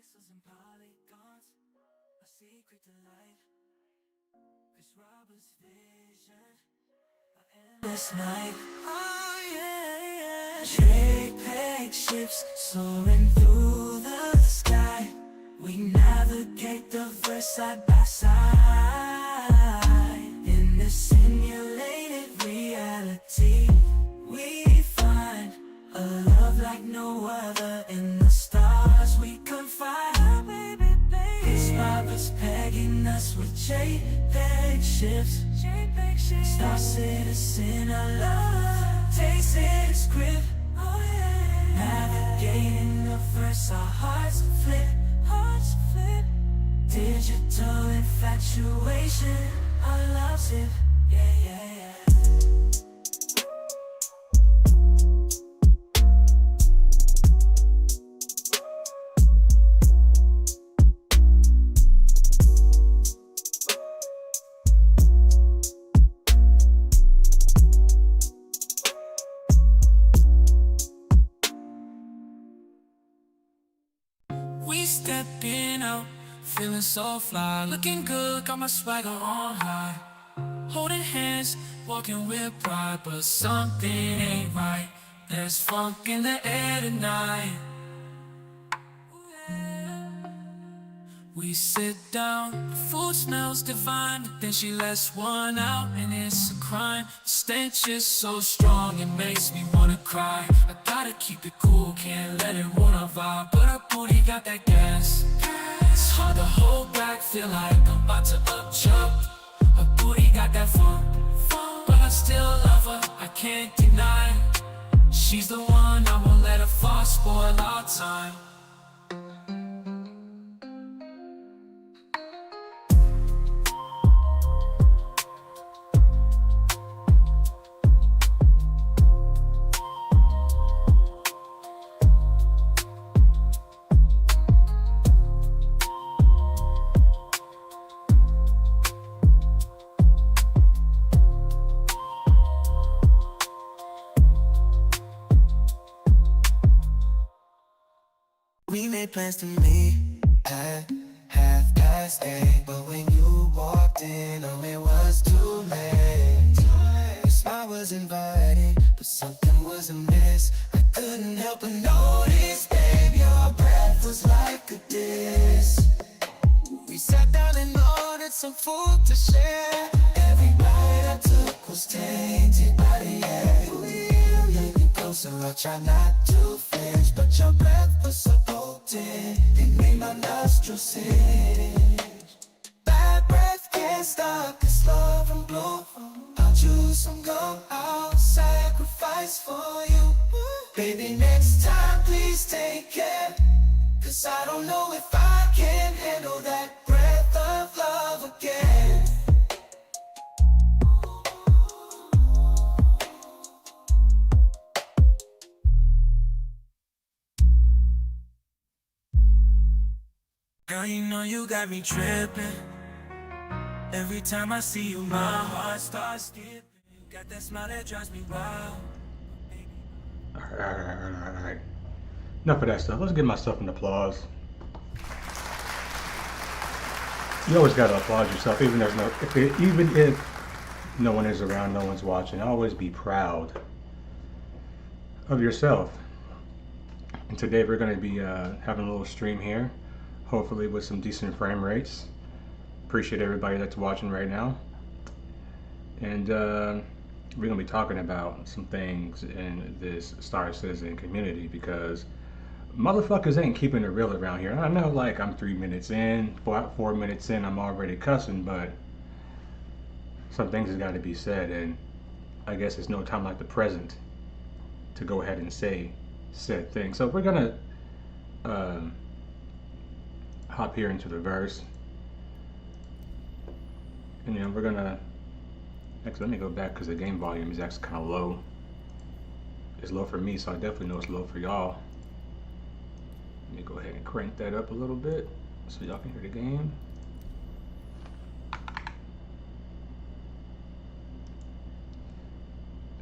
pixels and polygons, a secret delight. Chris Roberts' vision, an endless night. Oh yeah, JPEG ships soaring through the sky. We navigate the verse side by side. In this simulated reality, we find a love like no other. In the stars we confide. Chris Roberts pegging us with JPEG ships. Star citizen of love takes its grip. Oh yeah. Navigating the verse, our hearts flip. Digital infatuation, our love's it. Yeah, yeah, yeah. We stepping out, feeling so fly, looking good, got my swagger on high. Holding hands, walking with pride, but something ain't right. There's funk in the air tonight. We sit down, the food smells divine, but then she lets one out and it's a crime. The stench is so strong, it makes me wanna cry. I gotta keep it cool, can't let it ruin our vibe, but her booty got that gas. It's hard to hold back, feel like I'm about to up jump. Her booty got that funk, but I still love her, I can't deny. She's the one, I won't let her fall, spoil our time. We made plans to meet at 8:30, but when you walked in, oh, it was too late. Your smile was inviting, but something was amiss. I couldn't help but notice, babe, your breath was like a diss. We sat down and ordered some food to share. Every bite I took was tainted by the air. So I try not to flinch, but your breath was so potent, it made my nostrils singe. Bad breath can't stop this love from blue. I'll choose some gum, I'll sacrifice for you. Baby, next time please take care, 'cause I don't know if I can handle that breath of love again. Girl, you know you got me tripping. Every time I see you, my heart starts skipping. You got that smile that drives me wild. Alright. Enough of that stuff. Let's give myself an applause. You always gotta applaud yourself, even if no one is around, no one's watching. Always be proud of yourself. And today we're gonna be having a little stream here. Hopefully with some decent frame rates. Appreciate everybody that's watching right now. And we're gonna be talking about some things in this Star Citizen community, because motherfuckers ain't keeping it real around here. I know, like, I'm 3 minutes in, 4 minutes in, I'm already cussing, but some things has got to be said, and I guess it's no time like the present to go ahead and say said thing. So we're gonna hop here into the verse, and we're gonna actually, let me go back because the game volume is actually kind of low. It's low for me, so I definitely know it's low for y'all. Let me go ahead and crank that up a little bit so y'all can hear the game.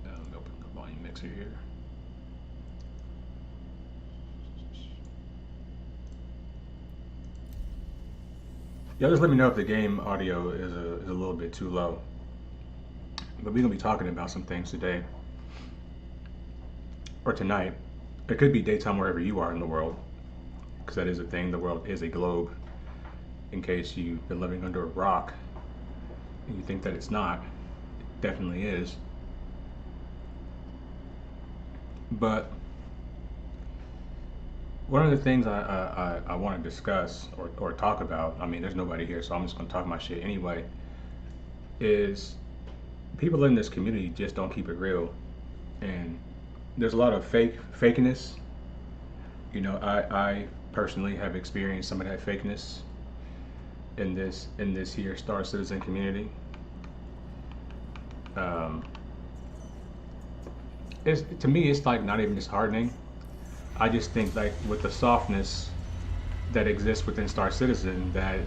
I'm gonna open the volume mixer here. Y'all just let me know if the game audio is a little bit too low. But we're gonna be talking about some things today, or tonight. It could be daytime wherever you are in the world, because that is a thing. The world is a globe. In case you've been living under a rock and you think that it's not, it definitely is. But one of the things I want to discuss or talk about, I mean, there's nobody here, so I'm just going to talk my shit anyway, is people in this community just don't keep it real. And there's a lot of fakeness. You know, I personally have experienced some of that fakeness in this here Star Citizen community. To me, it's like not even disheartening. I just think like with the softness that exists within Star Citizen, that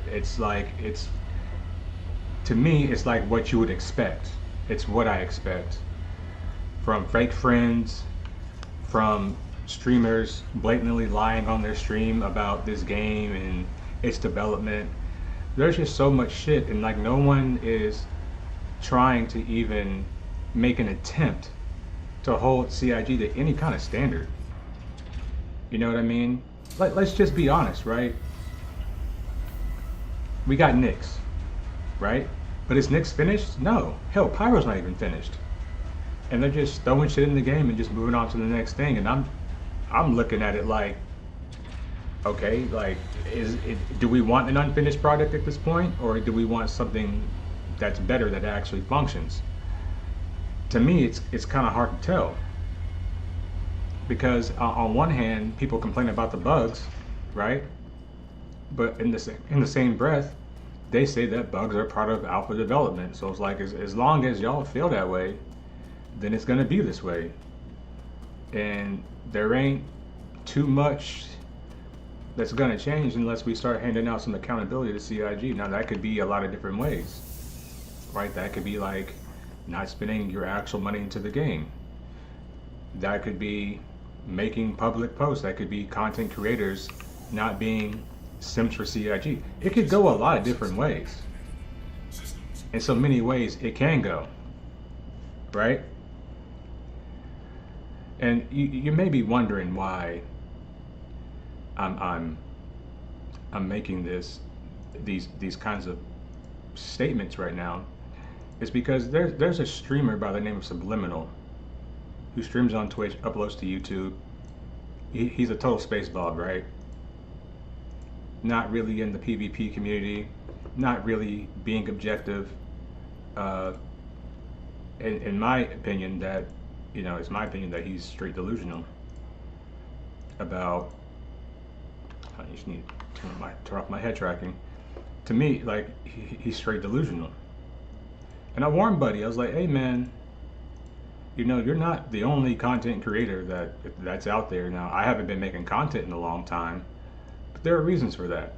to me, it's like what you would expect. It's what I expect from fake friends, from streamers blatantly lying on their stream about this game and its development. There's just so much shit, and like no one is trying to even make an attempt to hold CIG to any kind of standard. You know what I mean? Let's just be honest, right? We got Nyx, right? But is Nyx finished? No. Hell, Pyro's not even finished. And they're just throwing shit in the game and just moving on to the next thing. And I'm looking at it like, okay, like, do we want an unfinished product at this point, or do we want something that's better that actually functions? To me, it's kind of hard to tell, because on one hand, people complain about the bugs, right? But in the same breath, they say that bugs are part of alpha development. So it's like, as long as y'all feel that way, then it's gonna be this way. And there ain't too much that's gonna change unless we start handing out some accountability to CIG. Now that could be a lot of different ways, right? That could be like not spending your actual money into the game. That could be making public posts. That could be content creators not being simps for CIG. It could go a lot of different ways. In so many ways it can go, right? And you may be wondering why I'm making these kinds of statements right now. It's because there's a streamer by the name of Subliminal who streams on Twitch, uploads to YouTube. He's a total space ball, right? Not really in the PvP community, not really being objective. In my opinion, that it's my opinion that he's straight delusional about. I just need to turn off my head tracking. To me, like he's straight delusional. And I warned Buddy, I was like, hey man, you're not the only content creator that's out there. Now, I haven't been making content in a long time, but there are reasons for that.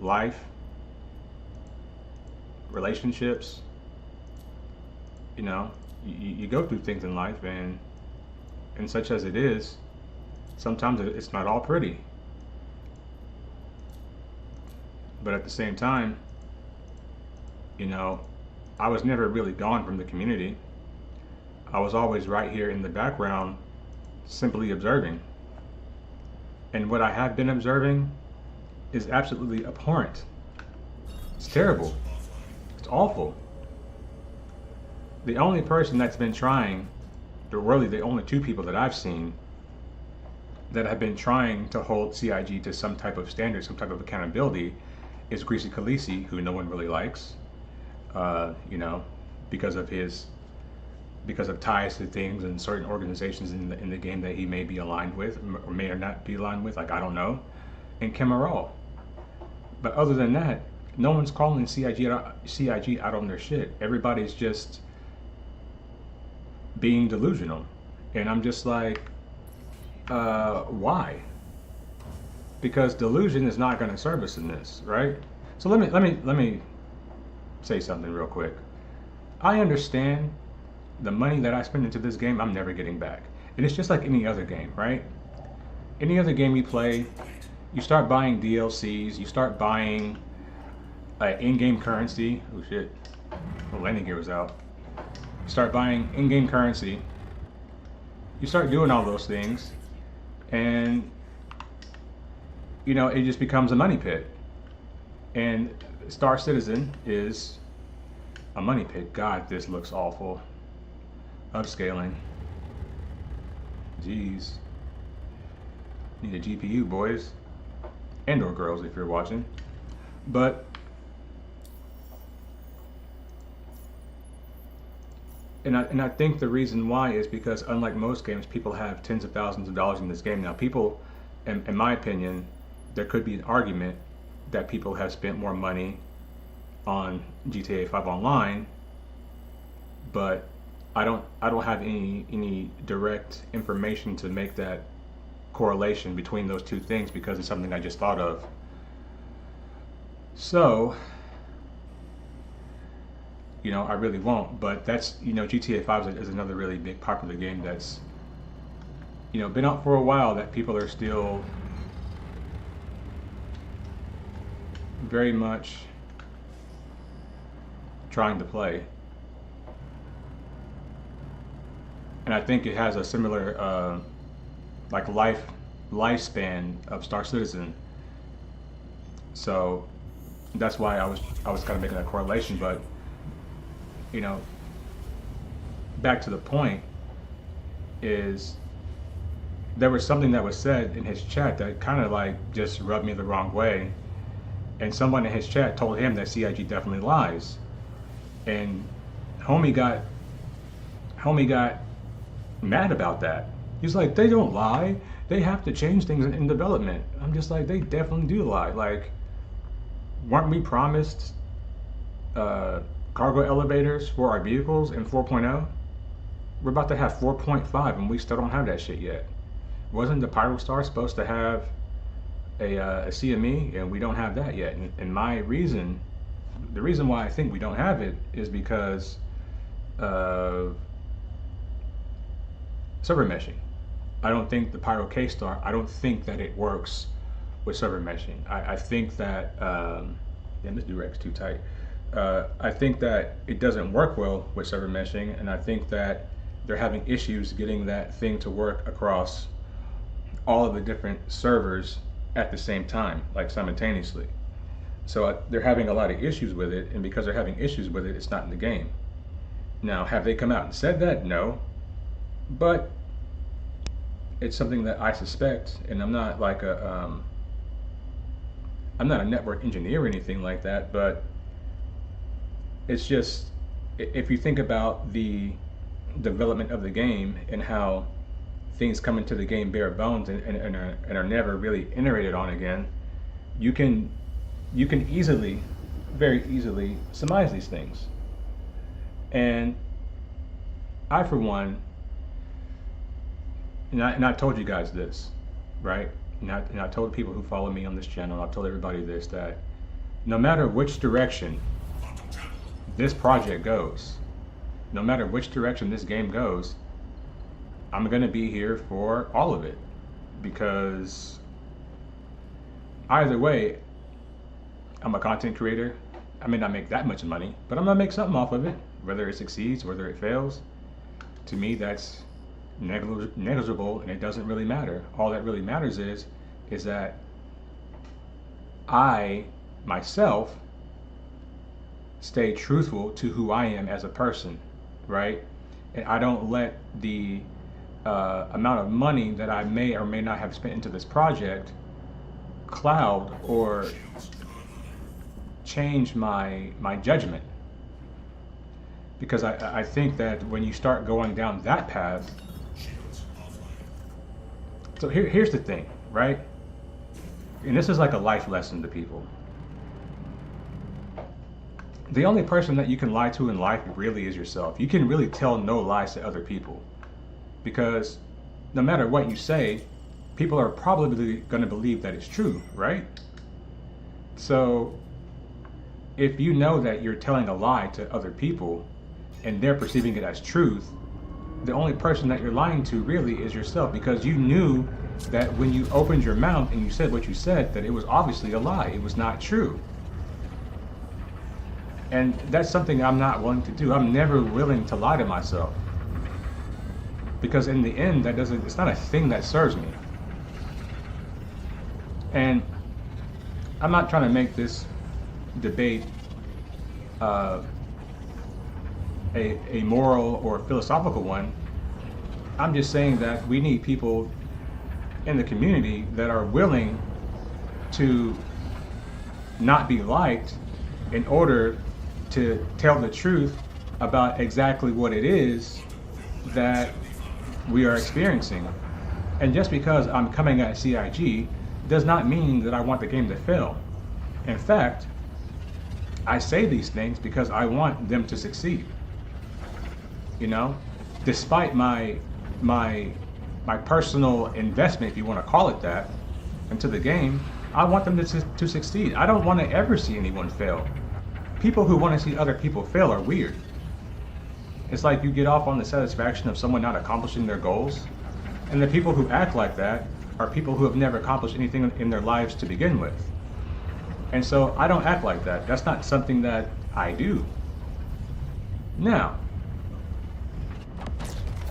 Life, relationships, you go through things in life, and such as it is, sometimes it's not all pretty. But at the same time, I was never really gone from the community. I was always right here in the background, simply observing. And what I have been observing is absolutely abhorrent. It's terrible. It's awful. The only person that's been trying, or really the only two people that I've seen that have been trying to hold CIG to some type of standard, some type of accountability, is Greasy Khaleesi, who no one really likes, because of ties to things and certain organizations in the game that he may be aligned with, or may or not be aligned with, like I don't know, and Kemal. But other than that, no one's calling CIG out on their shit. Everybody's just being delusional, and I'm just like, why? Because delusion is not going to serve us in this, right? So let me say something real quick. I understand the money that I spend into this game, I'm never getting back, and it's just like any other game, right? Any other game you play, you start buying DLCs, you start buying in-game currency. Oh shit, the landing gear was out. Start buying in-game currency. You start doing all those things, and you know, it just becomes a money pit. And Star Citizen is a money pit. God, this looks awful. Upscaling. Jeez. Need a GPU, boys. And or girls if you're watching. But and I think the reason why is because unlike most games, people have tens of thousands of dollars in this game. Now people, in my opinion, there could be an argument that people have spent more money on GTA 5 Online, but I don't have any direct information to make that correlation between those two things because it's something I just thought of. So, you know, I really won't, but that's, you know, GTA 5 is another really big popular game that's, you know, been out for a while that people are still very much trying to play. And I think it has a similar like lifespan of Star Citizen. So that's why I was kind of making that correlation. But you know, back to the point is there was something that was said in his chat that kind of like just rubbed me the wrong way. And someone in his chat told him that CIG definitely lies. And homie got mad about that. He's like, they don't lie. They have to change things in development. I'm just like, they definitely do lie. Like, weren't we promised cargo elevators for our vehicles in 4.0? We're about to have 4.5 and we still don't have that shit yet. Wasn't the Pyrostar supposed to have a CME, and we don't have that yet? And the reason why I think we don't have it is because of server meshing. I don't think the Pyro K-Star, I don't think that it works with server meshing. I think that, damn, this Durex too tight. I think that it doesn't work well with server meshing, and I think that they're having issues getting that thing to work across all of the different servers at the same time, like simultaneously. So they're having a lot of issues with it, and because they're having issues with it, it's not in the game. Now, have they come out and said that? No. But it's something that I suspect, and I'm not like I'm not a network engineer or anything like that, but it's just, if you think about the development of the game and how things come into the game bare bones and are never really iterated on again, you can easily, very easily surmise these things. And I, for one, and I told you guys this, right? And I told people who follow me on this channel, I've told everybody this, that no matter which direction this project goes, no matter which direction this game goes, I'm gonna be here for all of it, because either way, I'm a content creator. I may not make that much money, but I'm gonna make something off of it, whether it succeeds, whether it fails. To me, that's negligible, and it doesn't really matter. All that really matters is that I, myself, stay truthful to who I am as a person, right? And I don't let the amount of money that I may or may not have spent into this project cloud or change my judgment. Because I think that when you start going down that path, so here's the thing, right? And this is like a life lesson to people. The only person that you can lie to in life really is yourself. You can really tell no lies to other people, because no matter what you say, people are probably going to believe that it's true, right? So if you know that you're telling a lie to other people and they're perceiving it as truth, the only person that you're lying to really is yourself, because you knew that when you opened your mouth and you said what you said, that it was obviously a lie. It was not true. And that's something I'm not willing to do. I'm never willing to lie to myself. Because in the end, it's not a thing that serves me. And I'm not trying to make this debate a moral or philosophical one. I'm just saying that we need people in the community that are willing to not be liked in order to tell the truth about exactly what it is that we are experiencing. And just because I'm coming at CIG does not mean that I want the game to fail. In fact, I say these things because I want them to succeed. You know, despite my personal investment, if you want to call it that, into the game, I want them to succeed. I don't want to ever see anyone fail. People who want to see other people fail are weird. It's like you get off on the satisfaction of someone not accomplishing their goals. And the people who act like that are people who have never accomplished anything in their lives to begin with. And so I don't act like that. That's not something that I do. Now,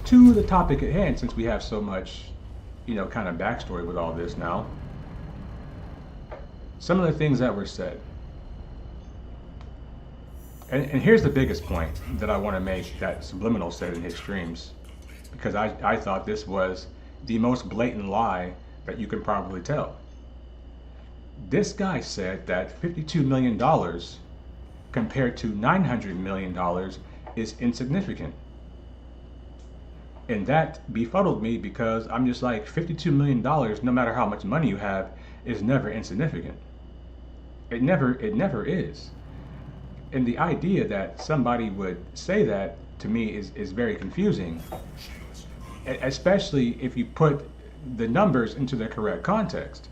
to the topic at hand, since we have so much, kind of backstory with all this now. Some of the things that were said. And here's the biggest point that I want to make that Subliminal said in his streams, because I thought this was the most blatant lie that you can probably tell. This guy said that $52 million compared to $900 million is insignificant. And that befuddled me because I'm just like, $52 million, no matter how much money you have, is never insignificant. It never is. And the idea that somebody would say that to me is very confusing, especially if you put the numbers into the correct context.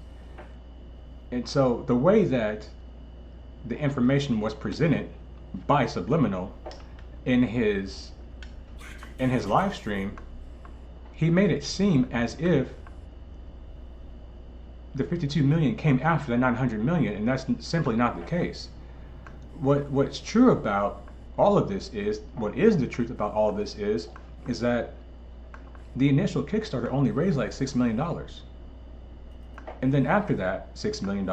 And so the way that the information was presented by Subliminal in his live stream, he made it seem as if the 52 million came after the 900 million, and that's simply not the case. What's true about all of this is, is that the initial Kickstarter only raised like $6 million. And then after that $6 million,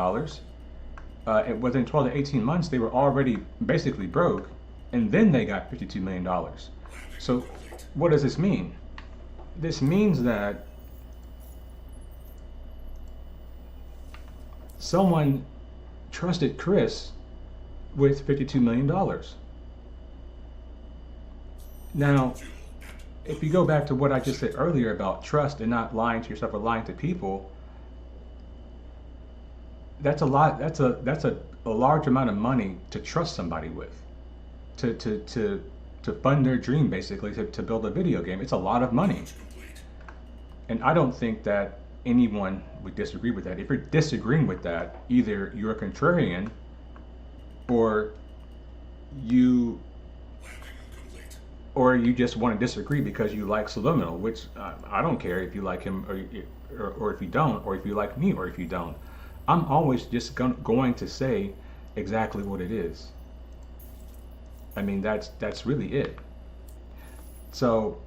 within 12 to 18 months, they were already basically broke, and then they got $52 million. So what does this mean? This means that someone trusted Chris with $52 million. Now, if you go back to what I just said earlier about trust and not lying to yourself or lying to people, that's a large amount of money to trust somebody with, to fund their dream, basically, to build a video game. It's a lot of money. And I don't think that anyone would disagree with that. If you're disagreeing with that, either you're a contrarian or you just want to disagree because you like Subliminal, which I don't care if you like him or if you don't, or if you like me or if you don't. I'm always just going to say exactly what it is. I mean, that's really it. So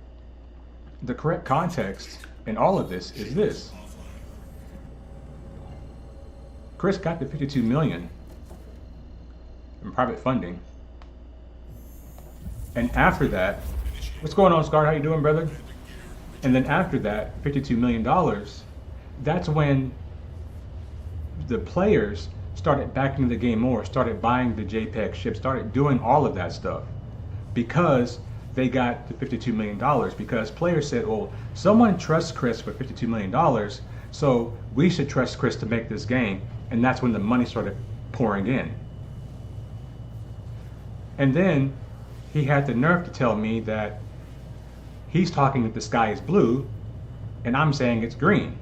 the correct context in all of this is this. Chris got the 52 million in private funding. And after that, what's going on, Scar? How you doing, brother? And then after that, $52 million, that's when the players started backing the game more, started buying the JPEG ships, started doing all of that stuff because they got the $52 million. Because players said, well, someone trusts Chris with $52 million, so we should trust Chris to make this game. And that's when the money started pouring in. And then he had the nerve to tell me that he's talking that the sky is blue and I'm saying it's green.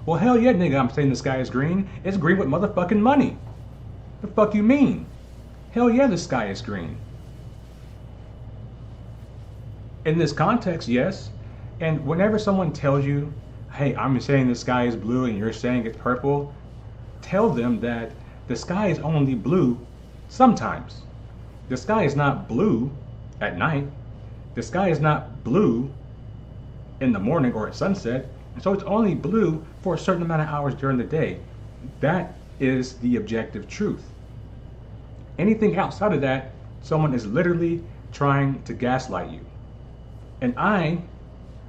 Well, hell yeah, nigga, I'm saying the sky is green. It's green with motherfucking money. The fuck you mean? Hell yeah, the sky is green. In this context, yes. And whenever someone tells you, hey, I'm saying the sky is blue and you're saying it's purple, tell them that the sky is only blue sometimes. The sky is not blue at night. The sky is not blue in the morning or at sunset. So it's only blue for a certain amount of hours during the day. That is the objective truth. Anything outside of that, someone is literally trying to gaslight you. And I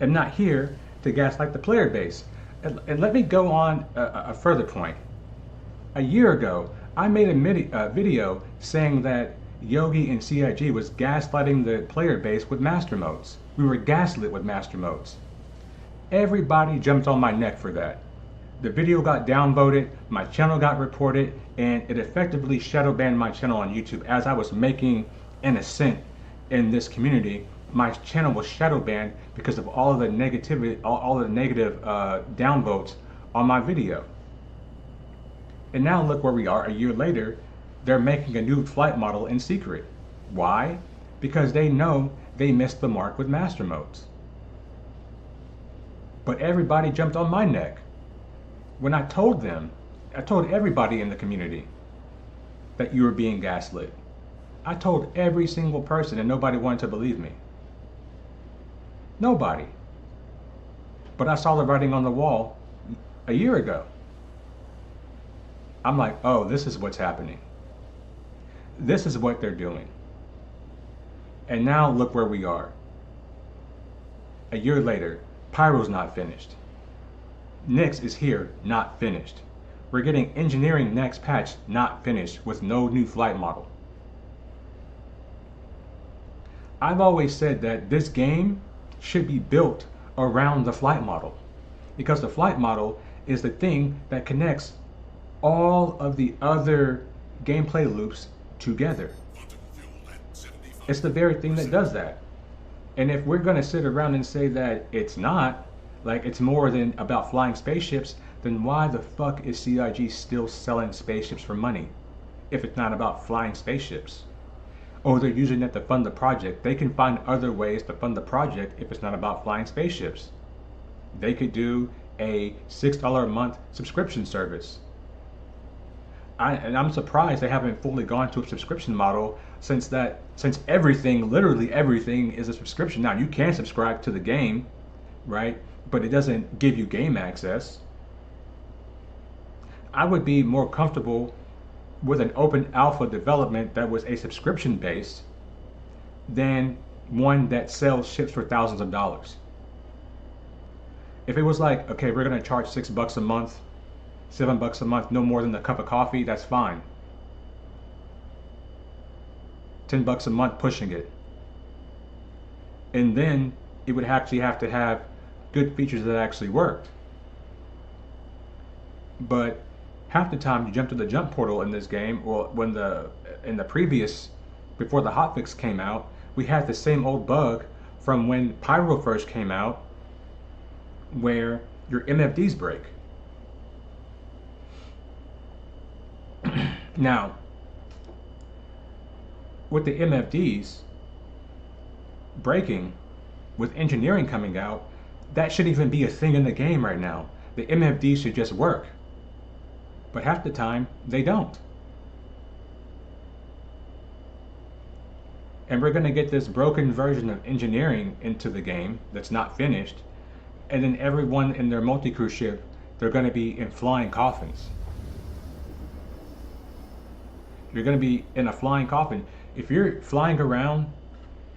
am not here to gaslight the player base. And let me go on a further point. A year ago, I made a video saying that Yogi and CIG was gaslighting the player base with master modes. We were gaslit with master modes. Everybody jumped on my neck for that. The video got downvoted, my channel got reported, and it effectively shadow banned my channel on YouTube. As I was making an ascent in this community, my channel was shadow banned because of all of the negativity, all the negative downvotes on my video. And now look where we are a year later. They're making a new flight model in secret. Why? Because they know they missed the mark with master modes. But everybody jumped on my neck when I told them, I told everybody in the community that you were being gaslit. I told every single person and nobody wanted to believe me. Nobody. But I saw the writing on the wall a year ago. I'm like, oh, this is what's happening. This is what they're doing. And now look where we are. A year later, Pyro's not finished. Nyx is here, not finished. We're getting engineering next patch, not finished, with no new flight model. I've always said that this game should be built around the flight model, because the flight model is the thing that connects all of the other gameplay loops together. It's the very thing that does that. And if we're going to sit around and say that it's not, like it's more than about flying spaceships, then why the fuck is CIG still selling spaceships for money if it's not about flying spaceships? Or they're using it to fund the project. They can find other ways to fund the project if it's not about flying spaceships. They could do a $6 a month subscription service. And I'm surprised they haven't fully gone to a subscription model since everything, literally everything, is a subscription. Now you can subscribe to the game, right? But it doesn't give you game access. I would be more comfortable with an open alpha development that was a subscription based than one that sells ships for thousands of dollars. If it was like, okay, we're gonna charge $6 a month, $7 a month, no more than a cup of coffee, that's fine. $10 a month pushing it. And then it would actually have to have good features that actually worked. But half the time you jump to the jump portal in this game, or in the previous, before the hotfix came out, we had the same old bug from when Pyro first came out, where your MFDs break. Now, with the MFDs breaking, with engineering coming out, that shouldn't even be a thing in the game right now. The MFDs should just work. But half the time, they don't. And we're going to get this broken version of engineering into the game that's not finished, and then everyone in their multi-crew ship, they're going to be in flying coffins. You're going to be in a flying coffin. If you're flying around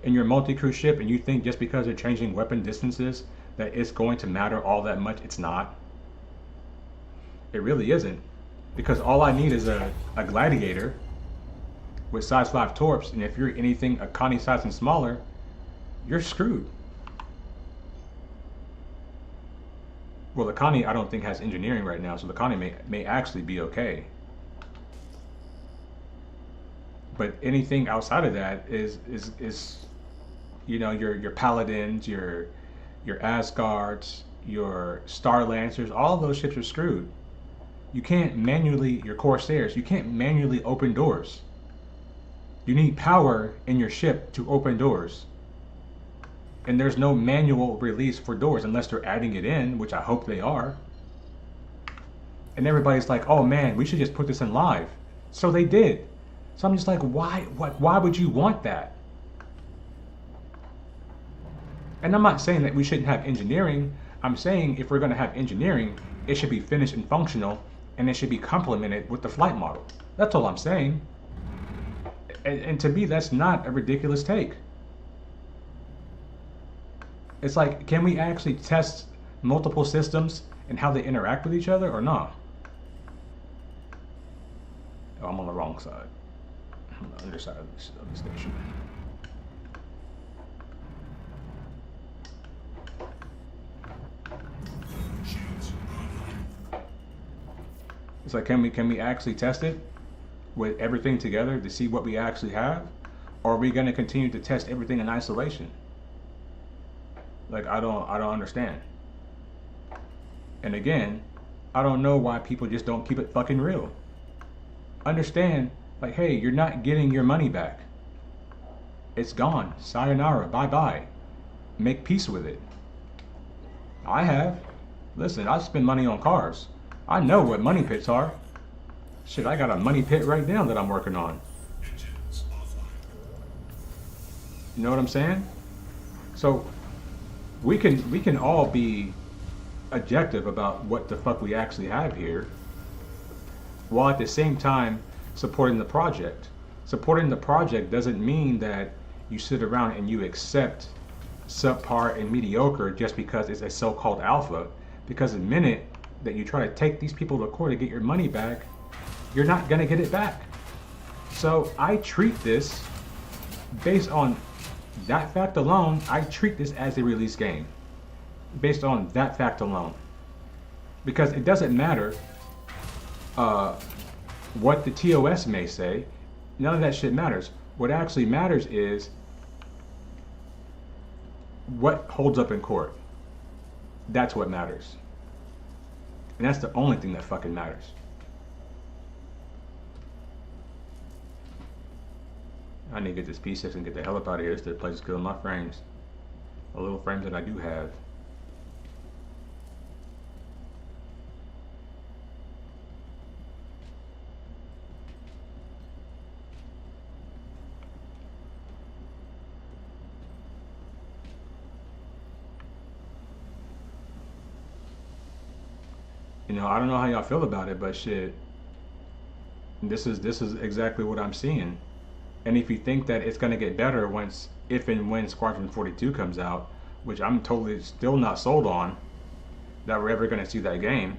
in your multi-crew ship and you think just because they're changing weapon distances that it's going to matter all that much, it's not. It really isn't. Because all I need is a gladiator with size 5 torps, and if you're anything a Connie size and smaller, you're screwed. Well, the Connie I don't think has engineering right now, so the Connie may actually be okay. But anything outside of that is you know, your Paladins, your Asgards, your Star Lancers, all of those ships are screwed. You can't manually, your Corsairs, you can't manually open doors. You need power in your ship to open doors. And there's no manual release for doors unless they're adding it in, which I hope they are. And everybody's like, oh man, we should just put this in live. So they did. So I'm just like, why would you want that? And I'm not saying that we shouldn't have engineering. I'm saying if we're going to have engineering, it should be finished and functional, and it should be complemented with the flight model. That's all I'm saying. And to me, that's not a ridiculous take. It's like, can we actually test multiple systems and how they interact with each other or not? Oh, I'm on the wrong side. I'm on the underside of the station. It's like, can we actually test it with everything together to see what we actually have? Or are we going to continue to test everything in isolation? Like, I don't understand. And again, I don't know why people just don't keep it fucking real. Understand, like, hey, you're not getting your money back. It's gone. Sayonara. Bye-bye. Make peace with it. I have. Listen, I spend money on cars. I know what money pits are. Shit, I got a money pit right now that I'm working on. You know what I'm saying? So we can all be objective about what the fuck we actually have here, while at the same time supporting the project. Supporting the project doesn't mean that you sit around and you accept subpar and mediocre just because it's a so-called alpha, because the minute that you try to take these people to court to get your money back, you're not gonna get it back. So I treat this based on that fact alone. I treat this as a release game based on that fact alone, because it doesn't matter what the TOS may say. None of that shit matters. What actually matters is what holds up in court. That's what matters. And that's the only thing that fucking matters. I need to get this P6 and get the hell up out of here. This place is killing my frames. The little frames that I do have. You know, I don't know how y'all feel about it, but shit, this is exactly what I'm seeing. And if you think that it's gonna get better once, if and when Squadron 42 comes out, which I'm totally still not sold on, that we're ever gonna see that game.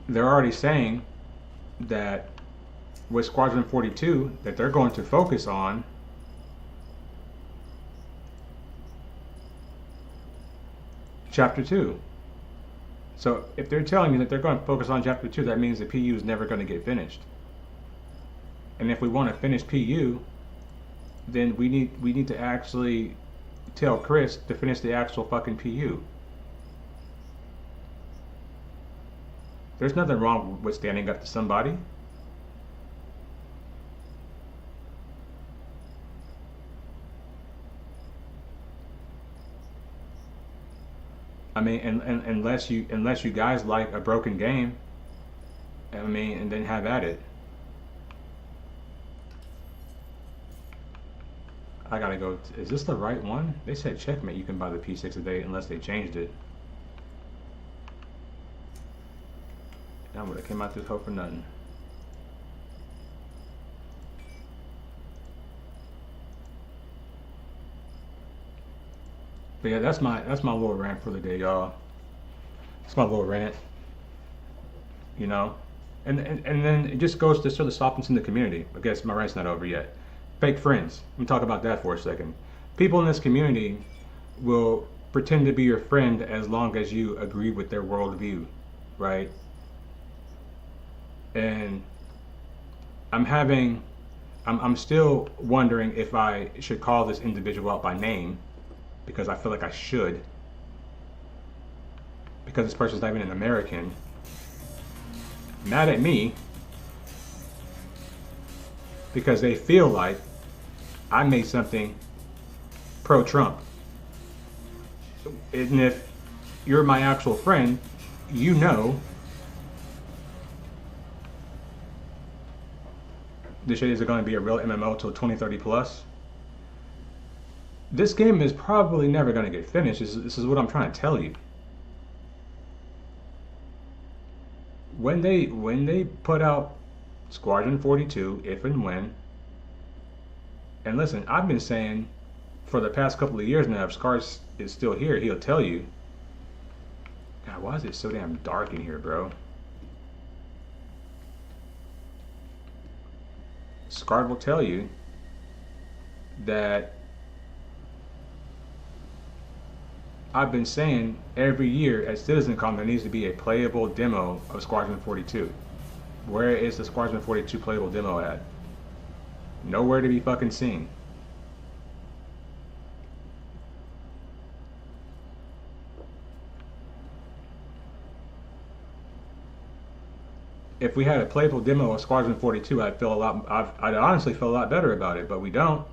They're already saying that with Squadron 42 that they're going to focus on Chapter 2. So if they're telling you that they're going to focus on Chapter 2, that means the PU is never going to get finished. And if we want to finish PU, then we need to actually tell Chris to finish the actual fucking PU. There's nothing wrong with standing up to somebody. I mean, unless you guys like a broken game, I mean, and then have at it. I gotta go. Is this the right one? They said checkmate. You can buy the P6 a day unless they changed it. I would have came out this hole for nothing. But yeah, that's my little rant for the day, y'all. It's my little rant. You know? And then it just goes to sort of softness in the community. I guess my rant's not over yet. Fake friends. Let me talk about that for a second. People in this community will pretend to be your friend as long as you agree with their worldview, right? And I'm still wondering if I should call this individual out by name, because I feel like I should, because this person's not even an American, mad at me because they feel like I made something pro-Trump. And if you're my actual friend, you know this shit isn't going to be a real MMO till 2030 plus. This game is probably never going to get finished. This is what I'm trying to tell you. When they put out Squadron 42, if and when, and listen, I've been saying for the past couple of years now, if Scars is still here, he'll tell you. God, why is it so damn dark in here, bro? Scar will tell you that I've been saying every year at CitizenCon there needs to be a playable demo of Squadron 42. Where is the Squadron 42 playable demo at? Nowhere to be fucking seen. If we had a playable demo of Squadron 42, I'd honestly feel a lot better about it, but we don't.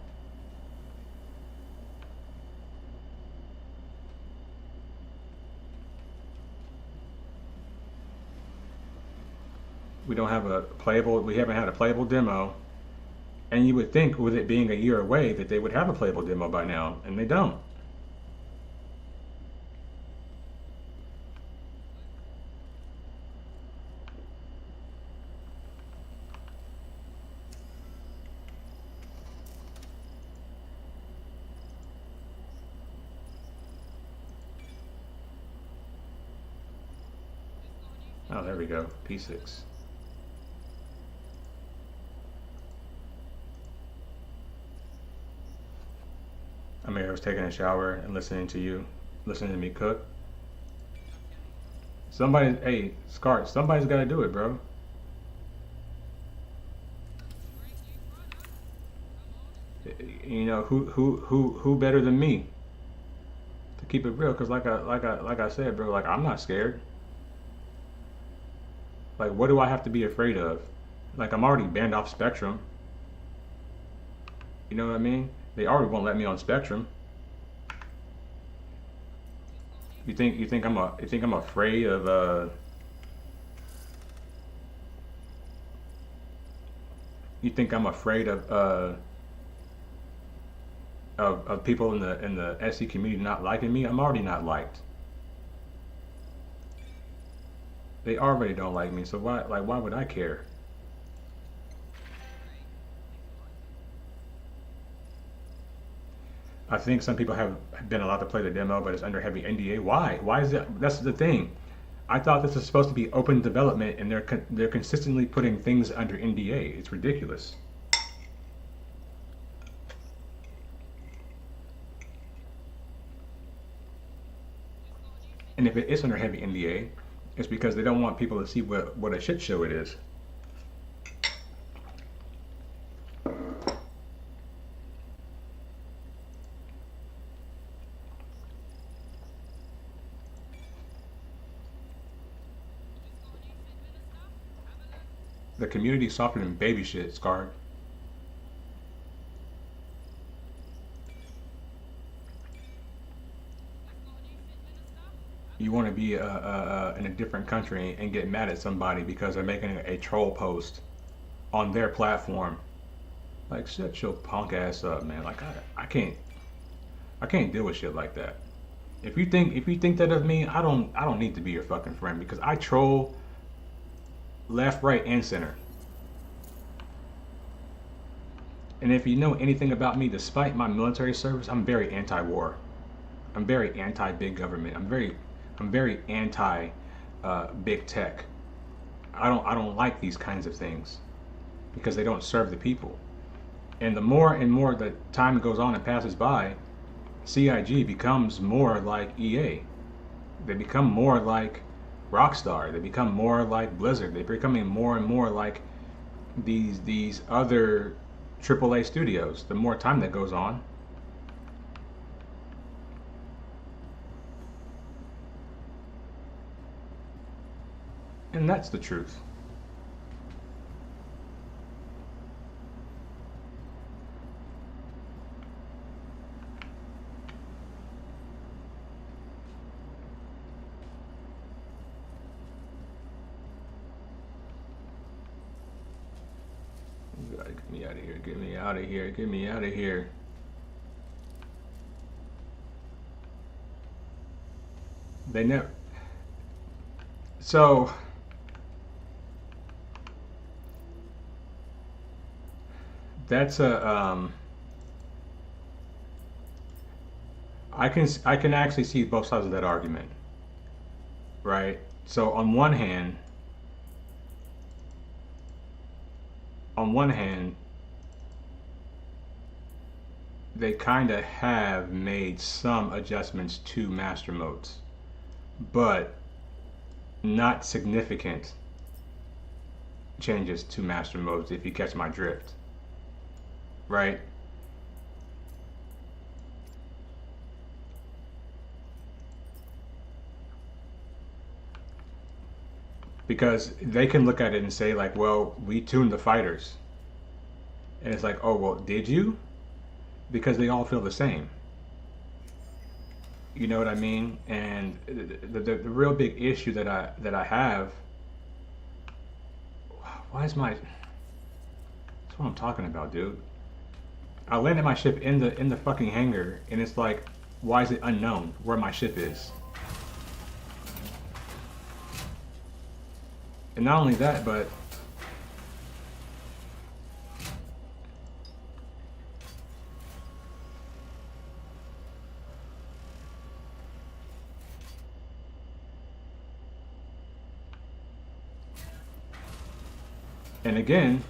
We don't have a playable, we haven't had a playable demo. And you would think with it being a year away that they would have a playable demo by now, and they don't. Oh, there we go, P6. I mean, I was taking a shower and listening to you, listening to me cook. Somebody, hey, Scar, somebody's got to do it, bro. You know, who better than me to keep it real? Cause like I said, bro, like I'm not scared. Like, what do I have to be afraid of? Like, I'm already banned off Spectrum. You know what I mean? They already won't let me on Spectrum. You think I'm afraid of you think I'm afraid of people in the SE community not liking me? I'm already not liked. They already don't like me, so why would I care? I think some people have been allowed to play the demo, but it's under heavy NDA. Why? Why is that? That's the thing. I thought this was supposed to be open development, and they're consistently putting things under NDA. It's ridiculous. And if it is under heavy NDA, it's because they don't want people to see what a shit show it is. The community softer than baby shit, Scar. You want to be in a different country and get mad at somebody because they're making a troll post on their platform. Like, shut your punk ass up, man. Like, I can't deal with shit like that. If you think that of me, I don't need to be your fucking friend because I troll left, right, and center. And if you know anything about me, despite my military service, I'm very anti-war. I'm very anti-big government. I'm very anti big tech. I don't like these kinds of things because they don't serve the people. And the more and more that time goes on and passes by, CIG becomes more like EA. They become more like Rockstar. They become more like Blizzard. They're becoming more and more like these other AAA studios. The more time that goes on. And that's the truth. Get me out of here, get me out of here, get me out of here. They never... So... That's a... I can actually see both sides of that argument, right? So on one hand, they kind of have made some adjustments to master modes, but not significant changes to master modes, if you catch my drift, right? Because they can look at it and say like, well, we tuned the fighters. And it's like, oh, well, did you? Because they all feel the same. You know what I mean? And the real big issue that I have, why is my, that's what I'm talking about, dude. I landed my ship in the fucking hangar, and it's like, why is it unknown where my ship is? And not only that, but and again,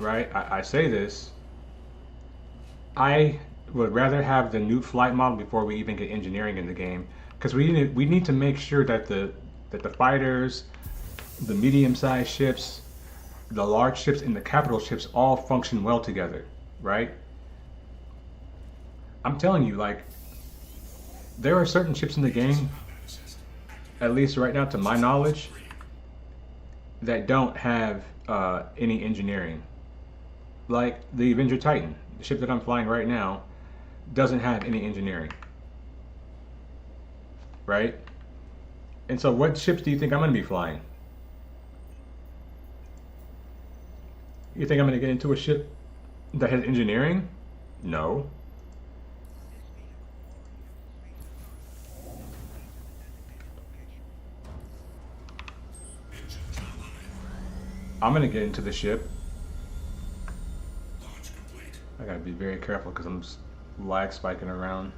right, I say this, I would rather have the new flight model before we even get engineering in the game, because we need to make sure that the fighters, the medium-sized ships, the large ships, and the capital ships all function well together, right? I'm telling you, like, there are certain ships in the game, at least right now to my knowledge, that don't have any engineering. Like the Avenger Titan, the ship that I'm flying right now, doesn't have any engineering, right? And so what ships do you think I'm going to be flying? You think I'm going to get into a ship that has engineering? No. I'm going to get into the ship. I got to be very careful because I'm just lag spiking around.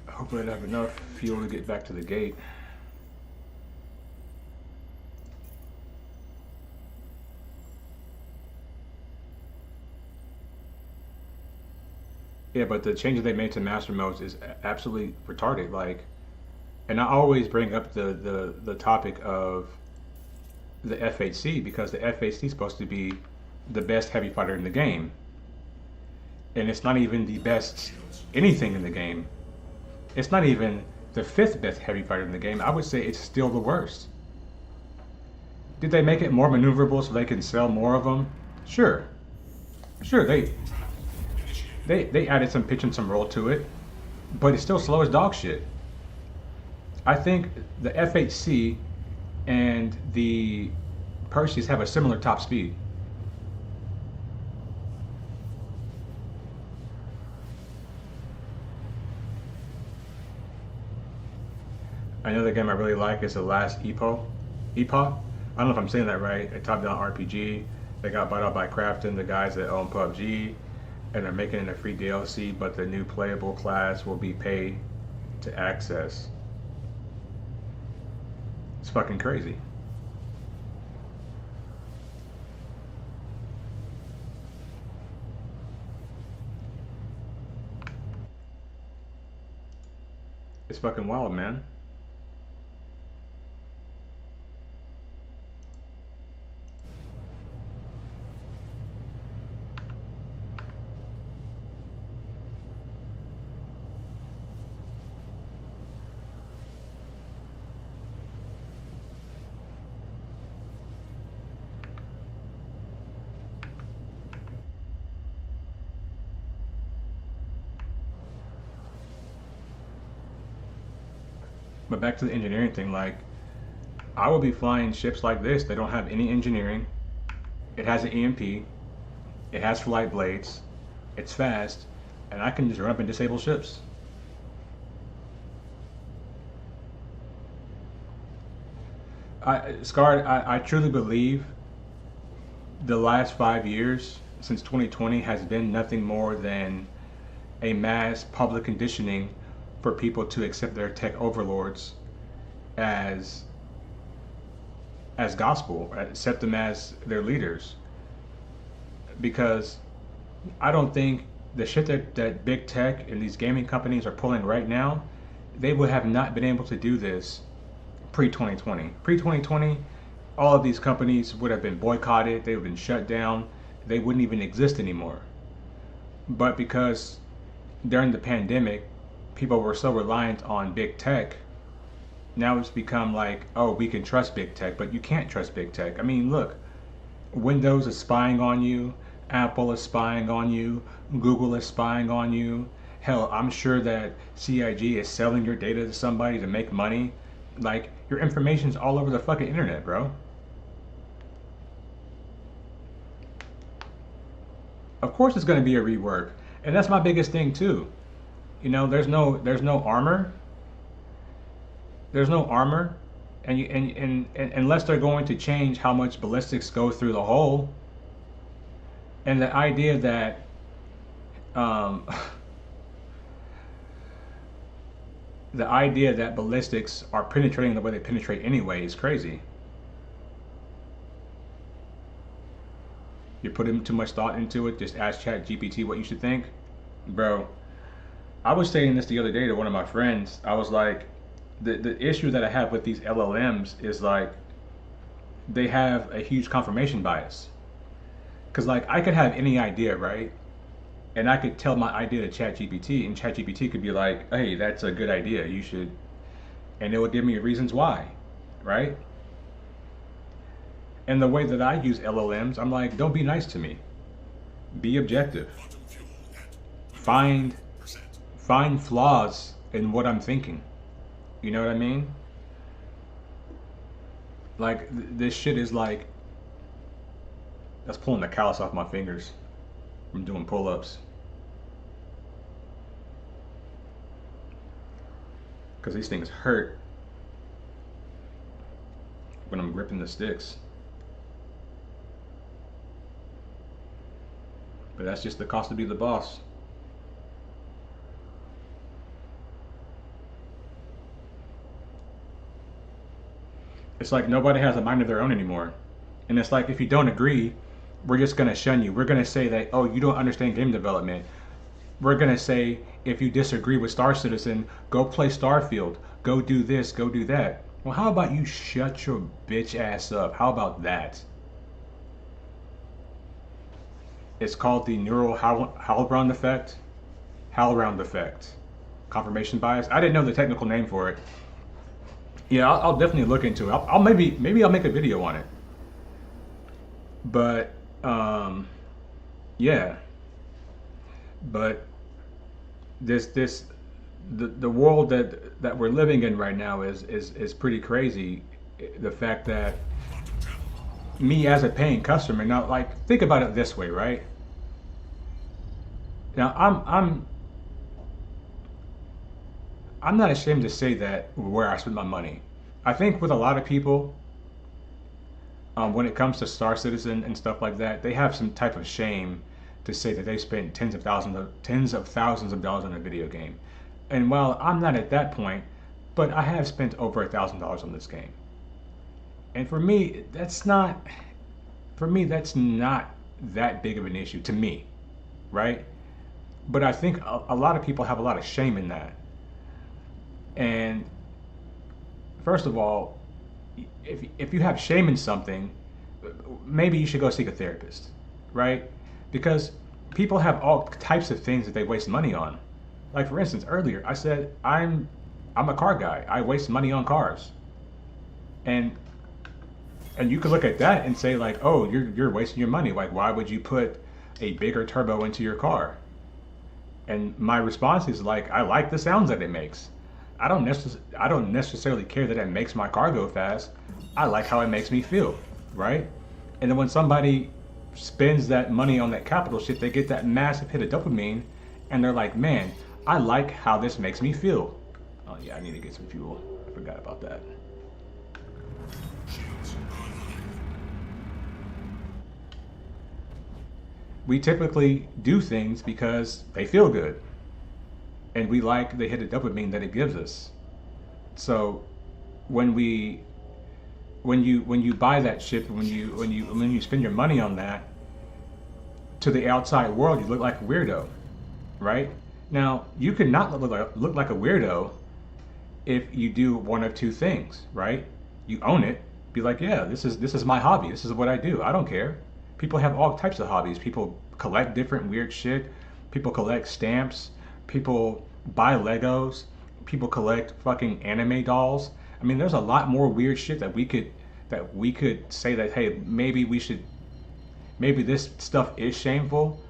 Hopefully I have enough fuel to get back to the gate. Yeah, but the changes they made to master modes is absolutely retarded. Like, and I always bring up the topic of the FHC because the FHC is supposed to be the best heavy fighter in the game, and it's not even the best anything in the game. It's not even the 5th best heavy fighter in the game. I would say it's still the worst. Did they make it more maneuverable so they can sell more of them? Sure. Sure, they added some pitch and some roll to it, but it's still slow as dog shit. I think the FHC and the Perseus have a similar top speed. Another game I really like is the last EPO. I don't know if I'm saying that right. A top-down RPG. They got bought out by Crafton, the guys that own PUBG, and they're making it a free DLC, but the new playable class will be paid to access. It's fucking crazy. It's fucking wild, man. But back to the engineering thing, like I will be flying ships like this that don't have any engineering. It has an EMP, it has flight blades, it's fast, and I can just run up and disable ships. I truly believe the last 5 years since 2020 has been nothing more than a mass public conditioning for people to accept their tech overlords as gospel, accept them as their leaders. Because I don't think the shit that big tech and these gaming companies are pulling right now, they would have not been able to do this pre-2020. Pre-2020, all of these companies would have been boycotted, they would have been shut down, they wouldn't even exist anymore. But because during the pandemic, people were so reliant on big tech, now it's become like, oh, we can trust big tech, but you can't trust big tech. I mean, look, Windows is spying on you, Apple is spying on you, Google is spying on you. Hell, I'm sure that CIG is selling your data to somebody to make money. Like, your information's all over the fucking internet, bro. Of course it's going to be a rework. And that's my biggest thing too. You know, there's no armor. There's no armor, and unless they're going to change how much ballistics go through the hull, and the idea that the idea that ballistics are penetrating the way they penetrate anyway is crazy. You're putting too much thought into it. Just ask ChatGPT what you should think, bro. I was saying this the other day to one of my friends. I was like, the issue that I have with these LLMs is like they have a huge confirmation bias. Because like I could have any idea, right? And I could tell my idea to ChatGPT, and ChatGPT could be like, hey, that's a good idea, you should, and it would give me reasons why, right? And the way that I use LLMs, I'm like, don't be nice to me. Be objective. Find flaws in what I'm thinking. You know what I mean? Like, this shit is like, that's pulling the callus off my fingers from doing pull-ups. Because these things hurt when I'm gripping the sticks. But that's just the cost to be the boss. It's like nobody has a mind of their own anymore. And it's like, if you don't agree, we're just going to shun you. We're going to say that, oh, you don't understand game development. We're going to say, if you disagree with Star Citizen, go play Starfield. Go do this, go do that. Well, how about you shut your bitch ass up? How about that? It's called the neural Hallround effect. Hallround effect. Confirmation bias. I didn't know the technical name for it. Yeah, I'll definitely look into it. I'll maybe I'll make a video on it. But yeah. But the world that we're living in right now is pretty crazy. The fact that me as a paying customer, now, like, think about it this way, right? Now I'm not ashamed to say that where I spend my money. I think with a lot of people, when it comes to Star Citizen and stuff like that, they have some type of shame to say that they spent tens of thousands of dollars on a video game. And while I'm not at that point, but I have spent over $1,000 on this game. And for me, that's not that big of an issue to me, right? But I think a lot of people have a lot of shame in that. And first of all, if you have shame in something, maybe you should go seek a therapist, right? Because people have all types of things that they waste money on. Like, for instance, earlier I said I'm a car guy. I waste money on cars. And you could look at that and say, like, oh, you're wasting your money. Like, why would you put a bigger turbo into your car? And my response is like, I like the sounds that it makes. I don't necessarily care that it makes my car go fast. I like how it makes me feel, right? And then when somebody spends that money on that capital shit, they get that massive hit of dopamine, and they're like, man, I like how this makes me feel. Oh yeah, I need to get some fuel. I forgot about that. We typically do things because they feel good, and we like the hit of dopamine that it gives us. So when you buy that shit, when you spend your money on that, to the outside world, you look like a weirdo, right? Now you could not look like a weirdo if you do one of two things, right? You own it, be like, yeah, this is my hobby. This is what I do. I don't care. People have all types of hobbies. People collect different weird shit. People collect stamps. People buy Legos. People collect fucking anime dolls. I mean, there's a lot more weird shit that we could say that, hey, maybe this stuff is shameful,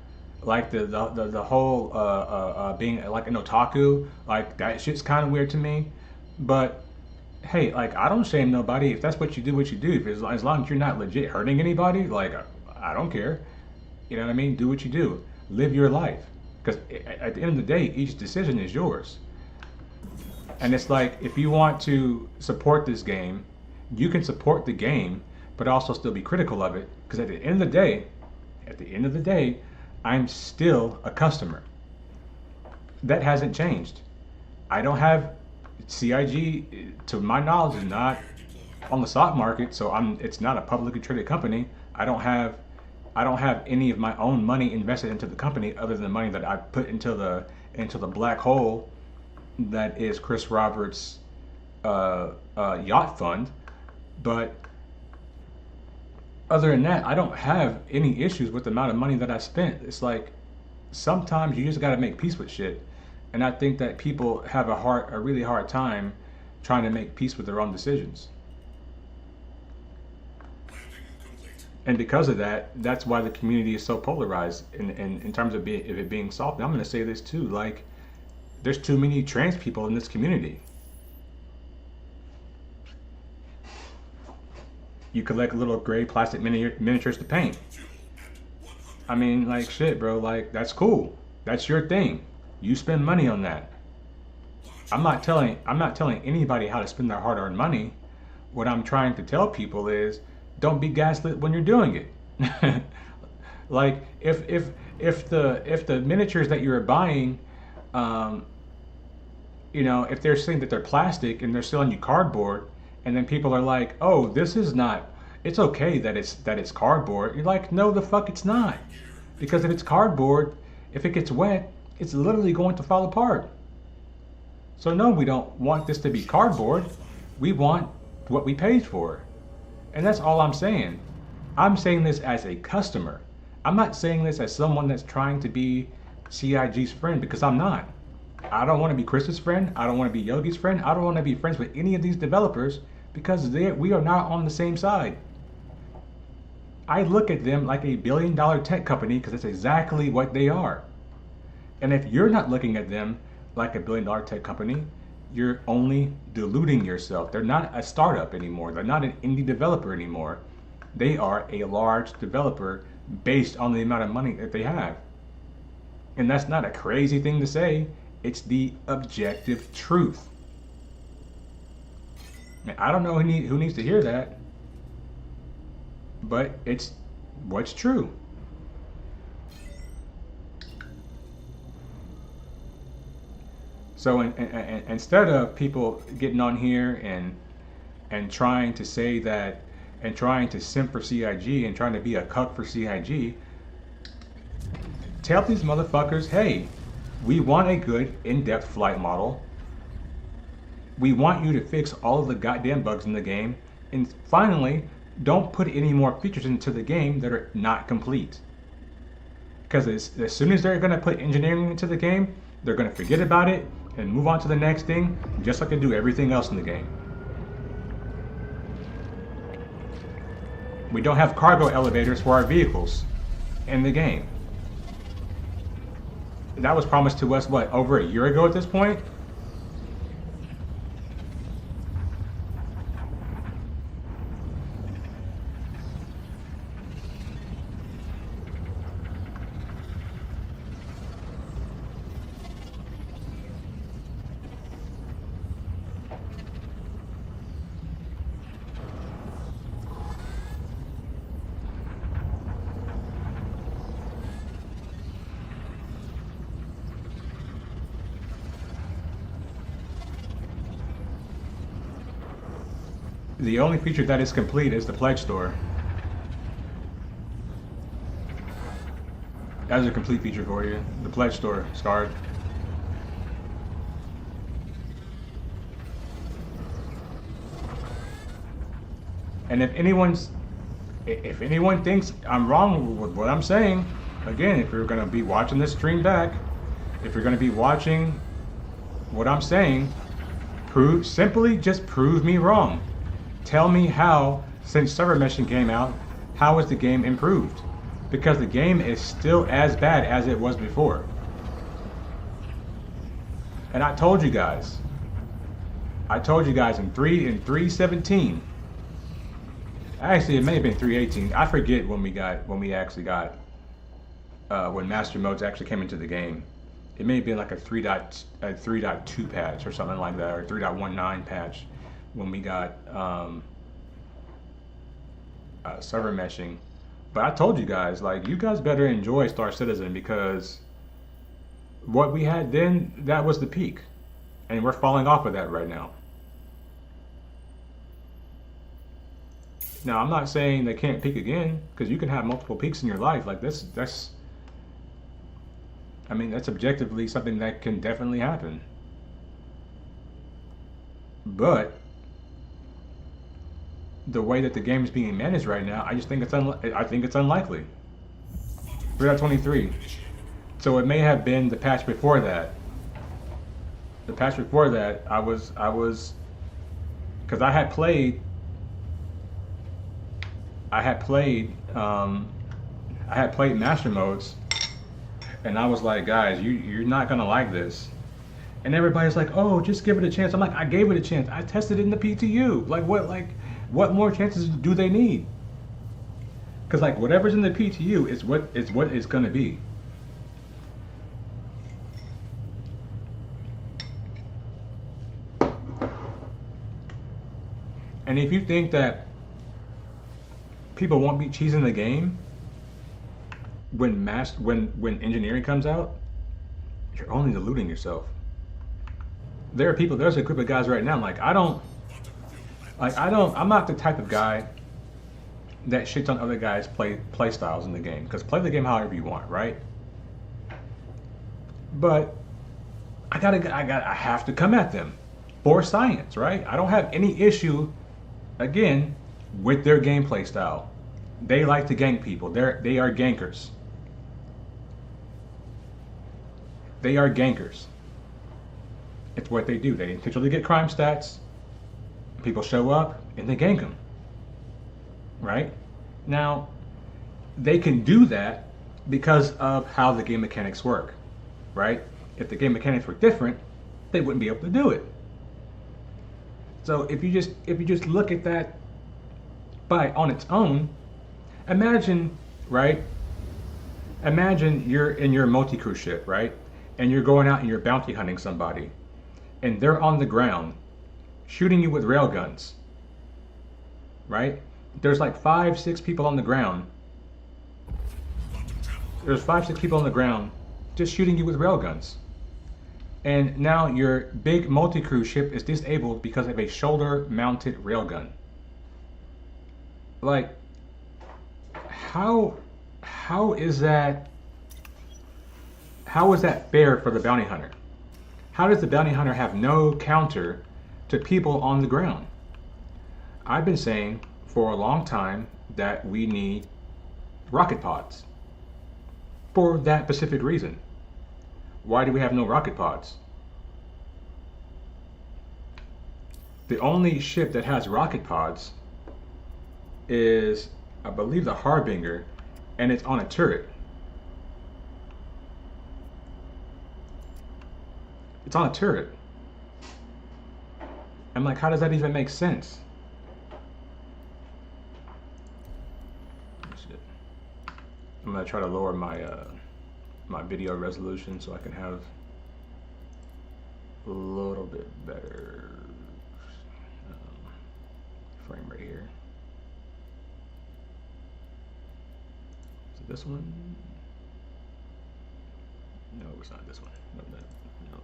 like the whole being like an otaku, like that shit's kind of weird to me. But hey, like, I don't shame nobody. If that's what you do, if as long as you're not legit hurting anybody, like, I don't care. You know what I mean? Do what you do. Live your life. Because at the end of the day, each decision is yours. And it's like, if you want to support this game, you can support the game, but also still be critical of it. Because at the end of the day, I'm still a customer. That hasn't changed. I don't have CIG, to my knowledge, is not on the stock market, so it's not a publicly traded company. I don't have any of my own money invested into the company other than the money that I put into the black hole that is Chris Roberts' yacht fund. But other than that, I don't have any issues with the amount of money that I spent. It's like, sometimes you just got to make peace with shit. And I think that people have a really hard time trying to make peace with their own decisions. And because of that, that's why the community is so polarized in terms of it being soft. And I'm going to say this too, like, there's too many trans people in this community. You collect little gray plastic miniatures to paint. I mean, like, shit, bro, like, that's cool. That's your thing. You spend money on that. I'm not telling anybody how to spend their hard-earned money. What I'm trying to tell people is, don't be gaslit when you're doing it. Like, if the miniatures that you're buying, if they're saying that they're plastic and they're selling you cardboard, and then people are like, oh, this is not, it's okay that it's cardboard. You're like, no, the fuck it's not. Because if it's cardboard, if it gets wet, it's literally going to fall apart. So no, we don't want this to be cardboard. We want what we paid for. And that's all I'm saying. I'm saying this as a customer. I'm not saying this as someone that's trying to be CIG's friend, because I'm not. I don't want to be Chris's friend. I don't want to be Yogi's friend. I don't want to be friends with any of these developers, because we are not on the same side. I look at them like a billion-dollar tech company, because that's exactly what they are. And if you're not looking at them like a billion-dollar tech company, you're only deluding yourself. They're not a startup anymore. They're not an indie developer anymore. They are a large developer based on the amount of money that they have. And that's not a crazy thing to say. It's the objective truth. Now, I don't know who needs to hear that, but it's what's true. So instead of people getting on here and trying to say that, and trying to simp for CIG and trying to be a cuck for CIG, tell these motherfuckers, hey, we want a good in-depth flight model. We want you to fix all of the goddamn bugs in the game. And finally, don't put any more features into the game that are not complete. Because as soon as they're going to put engineering into the game, they're going to forget about it and move on to the next thing, just like they do everything else in the game. We don't have cargo elevators for our vehicles in the game. That was promised to us, what, over a year ago at this point? The only feature that is complete is the pledge store. That is a complete feature for you. The pledge store, Scarred. And if anyone thinks I'm wrong with what I'm saying, again, if you're gonna be watching this stream back, if you're gonna be watching what I'm saying, simply just prove me wrong. Tell me how, since server meshing came out, how has the game improved? Because the game is still as bad as it was before. And I told you guys in 3:17. Actually, it may have been 3:18. I forget when we actually got when master modes actually came into the game. It may have been like a 3.2 patch or something like that, or 3.19 patch when we got server meshing. But I told you guys, like, you guys better enjoy Star Citizen, because what we had then, that was the peak. And we're falling off of that right now. Now, I'm not saying they can't peak again, because you can have multiple peaks in your life. Like, that's objectively something that can definitely happen. But the way that the game is being managed right now, I just think it's unlikely. 3.23. So it may have been the patch before that. The patch before that, I was because I had played master modes, and I was like, guys, you're not gonna like this. And everybody's like, oh, just give it a chance. I'm like, I gave it a chance. I tested it in the PTU. What more chances do they need? Because like whatever's in the PTU is what it's gonna be. And if you think that people won't be cheesing the game when engineering comes out, you're only deluding yourself. There's a group of guys right now, I'm not the type of guy that shits on other guys' play styles in the game, because play the game however you want, right? But I have to come at them for science, right? I don't have any issue, again, with their gameplay style. They like to gank people. They are gankers. They are gankers. It's what they do. They intentionally get crime stats. People show up and they gank them. Right? Now, they can do that because of how the game mechanics work. Right? If the game mechanics were different, they wouldn't be able to do it. So if you just look at that on its own, imagine, right? Imagine you're in your multi-crew ship, right? And you're going out and you're bounty hunting somebody, and they're on the ground shooting you with railguns, right? There's like 5-6 people on the ground. There's 5-6 people on the ground just shooting you with railguns. And now your big multi-crew ship is disabled because of a shoulder-mounted railgun. Like, how is that fair for the bounty hunter? How does the bounty hunter have no counter to people on the ground? I've been saying for a long time that we need rocket pods for that specific reason. Why do we have no rocket pods? The only ship that has rocket pods is, I believe, the Harbinger, and it's on a turret. It's on a turret. I'm like, how does that even make sense? Shit. I'm gonna try to lower my my video resolution so I can have a little bit better frame rate here. Is it this one? No, it's not this one. No, no.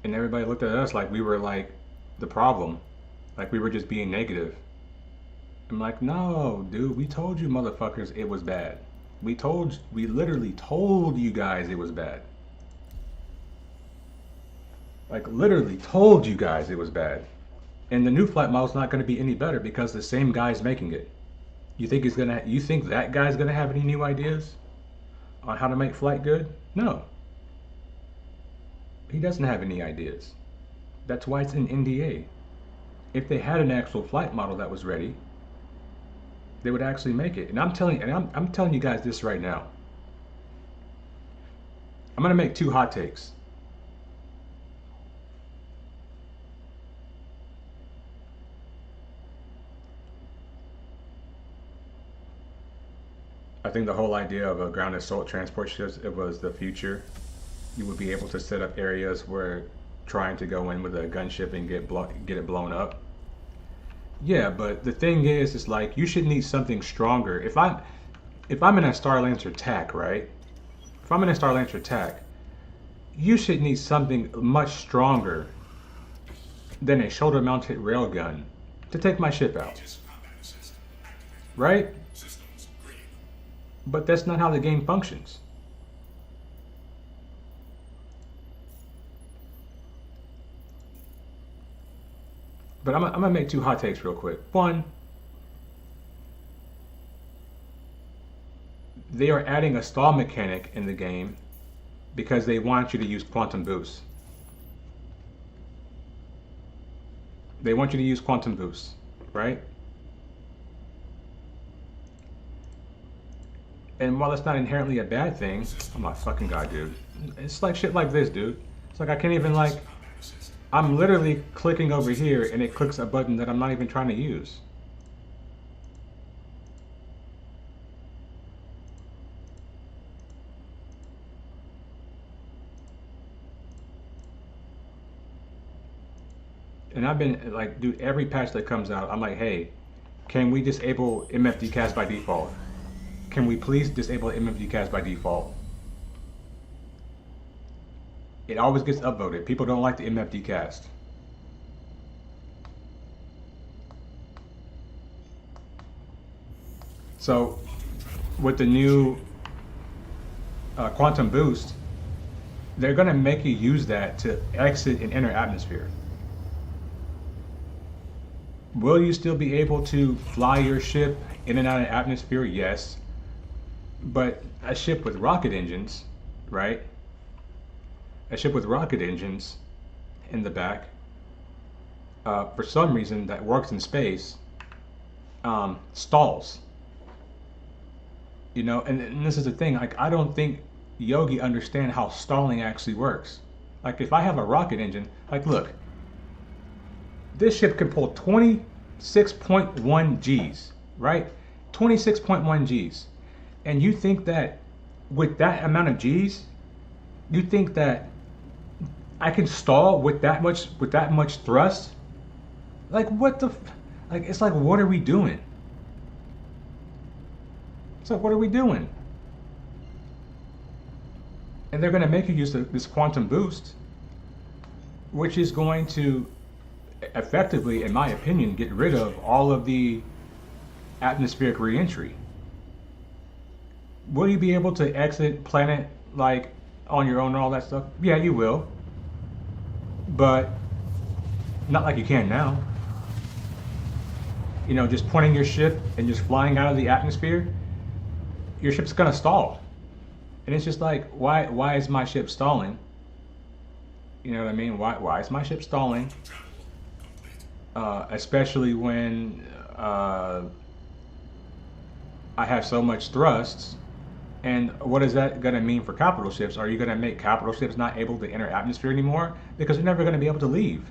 And everybody looked at us like we were like the problem, like we were just being negative. I'm like, no, dude, we told you motherfuckers it was bad. We literally told you guys it was bad. Like literally told you guys it was bad. And the new flight model's not going to be any better because the same guy's making it. You think that guy's going to have any new ideas on how to make flight good? No. He doesn't have any ideas. That's why it's an NDA. If they had an actual flight model that was ready, they would actually make it. And I'm telling you guys this right now. I'm going to make two hot takes. I think the whole idea of a ground assault transport ships, it was the future. You would be able to set up areas where trying to go in with a gunship and get it blown up. Yeah, but the thing is, it's like you should need something stronger. If I'm in a STAR-LLVH attack, right? If I'm in a STAR-LLVH attack, you should need something much stronger than a shoulder-mounted railgun to take my ship out. Right? But that's not how the game functions. But I'm gonna make two hot takes real quick. One, they are adding a stall mechanic in the game because they want you to use quantum boost. They want you to use quantum boost, right? And while it's not inherently a bad thing, oh my fucking god, dude. It's like shit like this, dude. It's like I can't even like, I'm literally clicking over here and it clicks a button that I'm not even trying to use. And I've been like, dude, every patch that comes out, I'm like, hey, can we disable MFD cast by default? Can we please disable MFD cast by default? It always gets upvoted. People don't like the MFD cast. So with the new quantum boost, they're going to make you use that to exit and enter atmosphere. Will you still be able to fly your ship in and out of atmosphere? Yes. But a ship with rocket engines, right? A ship with rocket engines in the back, for some reason that works in space, stalls. You know, and this is the thing, like I don't think Yogi understand how stalling actually works. Like if I have a rocket engine, like look, this ship can pull 26.1 Gs, right? 26.1 Gs. And you think that with that amount of Gs, you think that I can stall with that much thrust? Like what the, like it's like what are we doing? It's like what are we doing? And they're going to make you use this quantum boost, which is going to effectively, in my opinion, get rid of all of the atmospheric reentry. Will you be able to exit planet like on your own and all that stuff? Yeah, you will. But not like you can now. You know, just pointing your ship and just flying out of the atmosphere, your ship's gonna stall. And it's just like, why is my ship stalling? You know what I mean? Why is my ship stalling? Especially when I have so much thrusts. And what is that going to mean for capital ships? Are you going to make capital ships not able to enter atmosphere anymore? Because they're never going to be able to leave.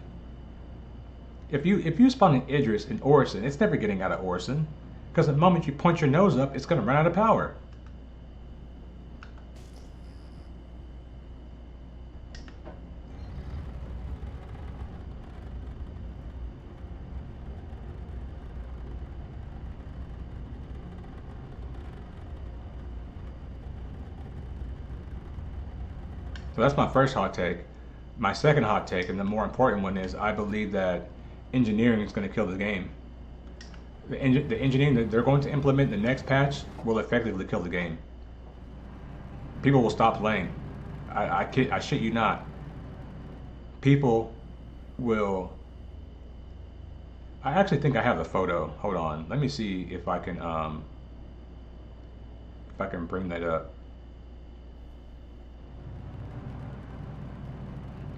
If you spawn in Idris and Orison, it's never getting out of Orison. Because the moment you point your nose up, it's going to run out of power. So that's my first hot take. My second hot take, and the more important one, is I believe that engineering is going to kill the game. The engineering that they're going to implement in the next patch will effectively kill the game. People will stop playing. I shit you not. People will. I actually think I have the photo. Hold on. Let me see if I can bring that up.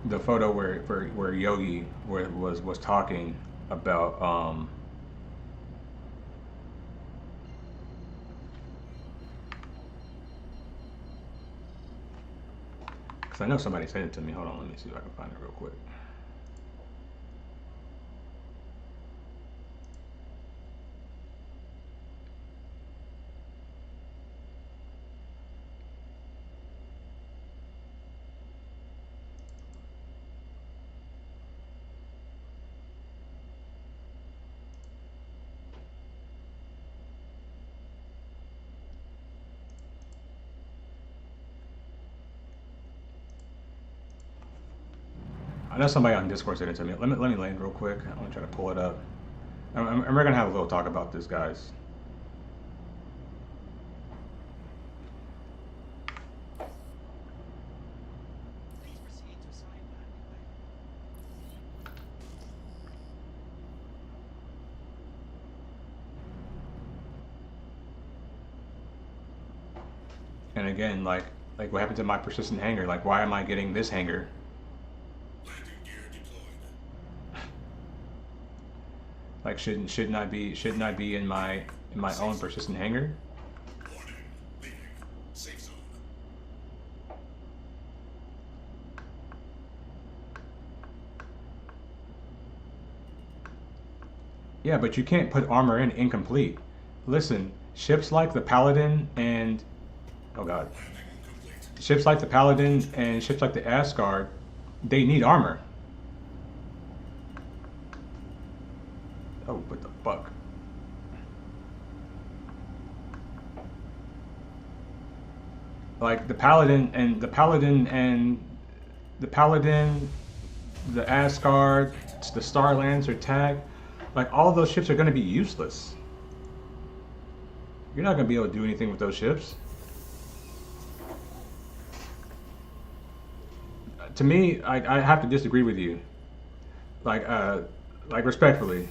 The photo where Yogi was talking about because I know somebody sent it to me. Hold on, let me see if I can find it real quick. I know somebody on Discord sent it to me. Let me land real quick. I'm gonna try to pull it up. And we're gonna have a little talk about this, guys. And again, like what happened to my persistent hanger? Like, why am I getting this hanger? Like, shouldn't I be in my own persistent hanger? Yeah, but you can't put armor in incomplete. Listen, ships like the Paladin and oh god, ships like the Paladin and ships like the Asgard, they need armor. Oh, what the fuck? Like the Paladin, the Asgard, the Star-Lancer tag, like all of those ships are going to be useless. You're not going to be able to do anything with those ships. To me, I have to disagree with you. Like respectfully.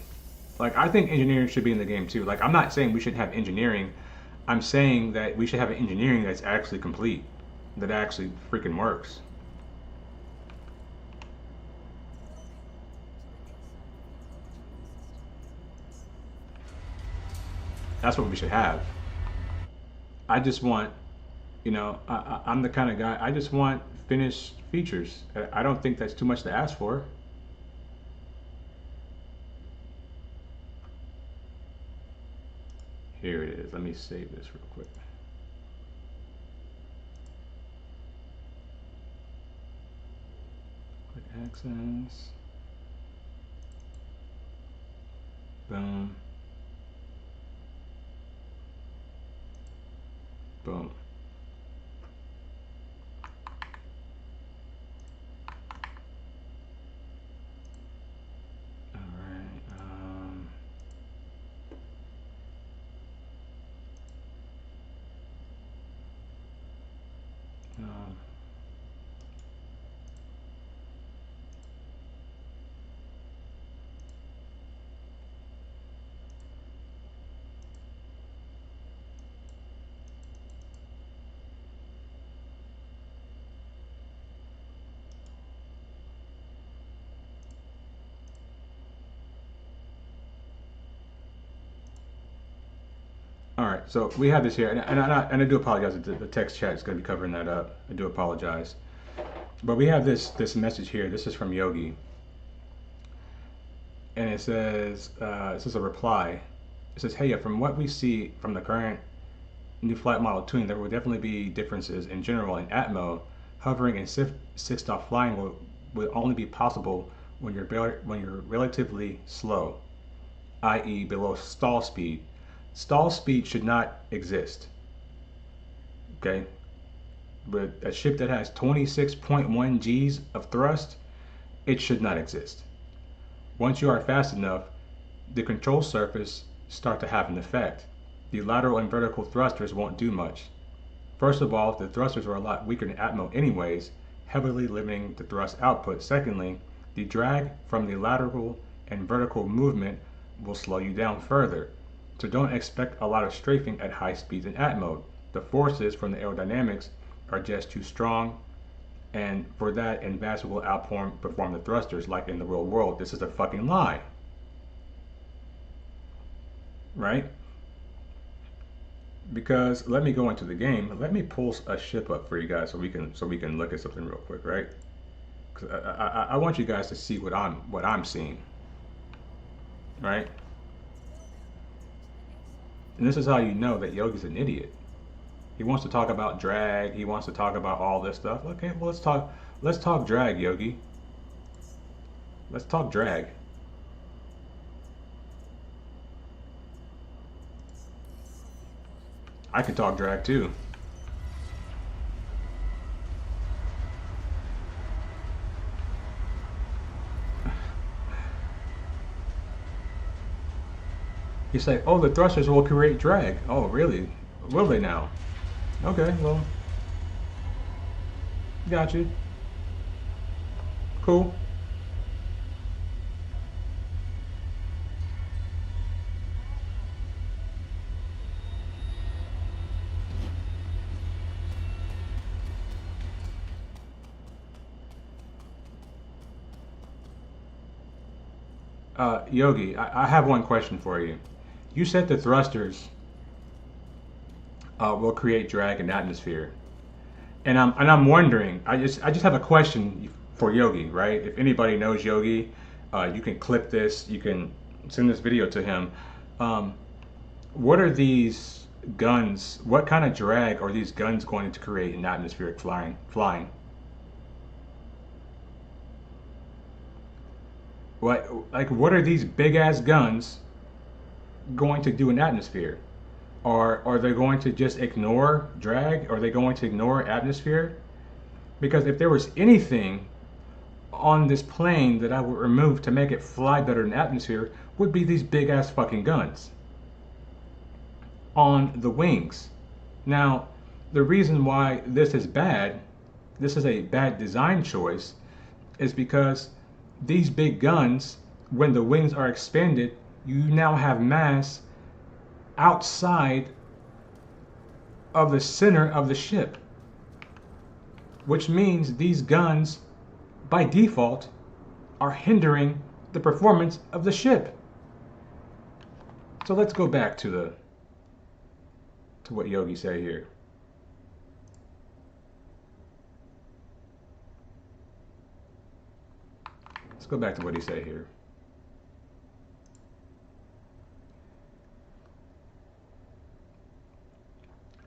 Like, I think engineering should be in the game too. Like, I'm not saying we shouldn't have engineering. I'm saying that we should have an engineering that's actually complete, that actually freaking works. That's what we should have. I just want, you know, I'm the kind of guy, I just want finished features. I don't think that's too much to ask for. Here it is. Let me save this real quick. Quick access. Boom. Boom. All right. All right, so we have this here, and I do apologize. The text chat is going to be covering that up. I do apologize, but we have this message here. This is from Yogi, and it says this is a reply. It says, "Hey, from what we see from the current new flight model tuning, there will definitely be differences in general in Atmo. Hovering and six-stop flying will only be possible when you're relatively slow, i.e., below stall speed. Stall speed should not exist. Okay, But a ship that has 26.1 Gs of thrust, it should not exist. Once you are fast enough, the control surface start to have an effect. The lateral and vertical thrusters won't do much. First of all, the thrusters are a lot weaker than Atmo anyways, heavily limiting the thrust output. Secondly, the drag from the lateral and vertical movement will slow you down further. So don't expect a lot of strafing at high speeds in Atmo. The forces from the aerodynamics are just too strong, and for that, Invas will outperform the thrusters like in the real world. This is a fucking lie. Right? Because let me go into the game. Let me pull a ship up for you guys so we can look at something real quick, right? Because I want you guys to see what I'm seeing, right? And this is how you know that Yogi's an idiot. He wants to talk about drag. He wants to talk about all this stuff. Okay, well let's talk drag, Yogi. Let's talk drag. I can talk drag too. You say, oh, the thrusters will create drag. Oh, really? Will they now? Okay, well, got you. Cool. Yogi, I have one question for you. You said the thrusters will create drag in the atmosphere, and I'm wondering. I just have a question for Yogi, right? If anybody knows Yogi, you can clip this. You can send this video to him. What are these guns? What kind of drag are these guns going to create in atmospheric flying? What are these big ass guns going to do in atmosphere? Are they going to just ignore drag? Are they going to ignore atmosphere? Because if there was anything on this plane that I would remove to make it fly better than atmosphere, would be these big ass fucking guns on the wings. Now, the reason why this is bad, this is a bad design choice, is because these big guns, when the wings are expanded, you now have mass outside of the center of the ship, which means these guns by default are hindering the performance of the ship. So let's go back to what Yogi said here. Let's go back to what he said here.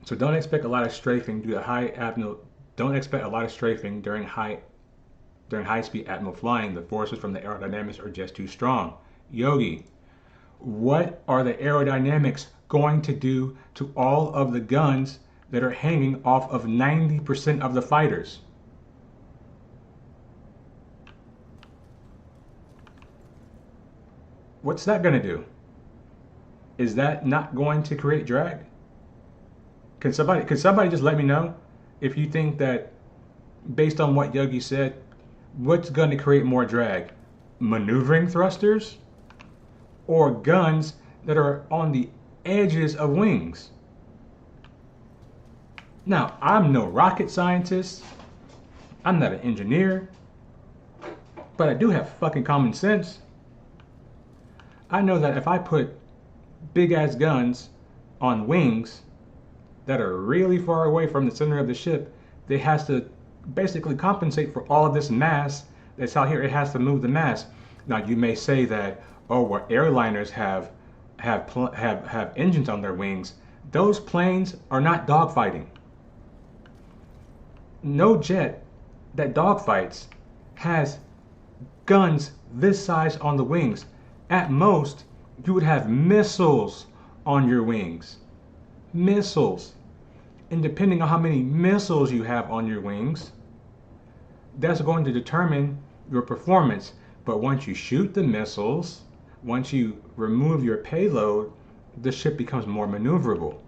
So don't expect a lot of strafing due to high apnea. Don't expect a lot of strafing during high-speed atmo flying. The forces from the aerodynamics are just too strong. Yogi, what are the aerodynamics going to do to all of the guns that are hanging off of 90% of the fighters? What's that going to do? Is that not going to create drag? Can somebody just let me know if you think that, based on what Yogi said, what's going to create more drag? Maneuvering thrusters or guns that are on the edges of wings? Now, I'm no rocket scientist. I'm not an engineer. But I do have fucking common sense. I know that if I put big ass guns on wings that are really far away from the center of the ship, they has to basically compensate for all of this mass that's out here. It has to move the mass. Now you may say that, oh, well, airliners have engines on their wings. Those planes are not dogfighting. No jet that dogfights has guns this size on the wings. At most, you would have missiles on your wings. Missiles. And depending on how many missiles you have on your wings, that's going to determine your performance. But once you shoot the missiles, once you remove your payload, the ship becomes more maneuverable.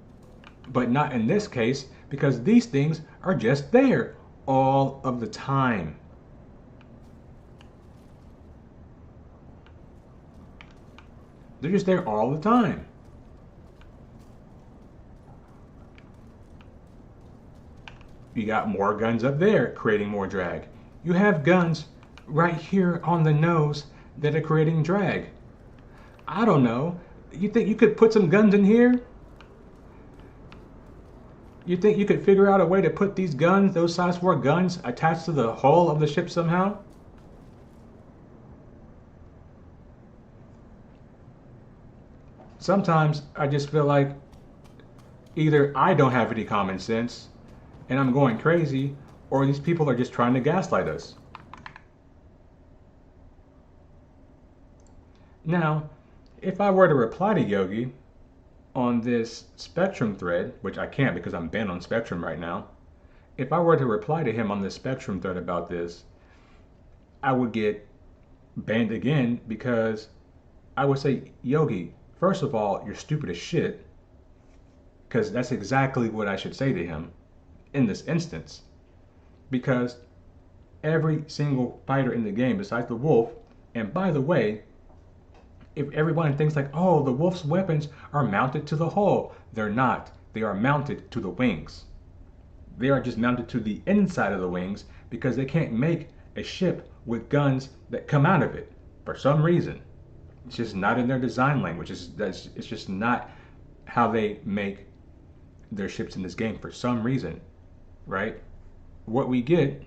But not in this case, because these things are just there all of the time. They're just there all the time. You got more guns up there creating more drag. You have guns right here on the nose that are creating drag. I don't know. You think you could put some guns in here? You think you could figure out a way to put these guns, those size 4 guns, attached to the hull of the ship somehow? Sometimes I just feel like either I don't have any common sense and I'm going crazy, or these people are just trying to gaslight us. Now, if I were to reply to Yogi on this Spectrum thread, which I can't because I'm banned on Spectrum right now, if I were to reply to him on this Spectrum thread about this, I would get banned again because I would say, Yogi, first of all, you're stupid as shit, because that's exactly what I should say to him in this instance. Because every single fighter in the game besides the Wolf, and by the way, if everyone thinks like, oh, the Wolf's weapons are mounted to the hull, they're not. They are mounted to the wings. They are just mounted to the inside of the wings because they can't make a ship with guns that come out of it for some reason. It's just not in their design language. It's just not how they make their ships in this game for some reason, right? What we get,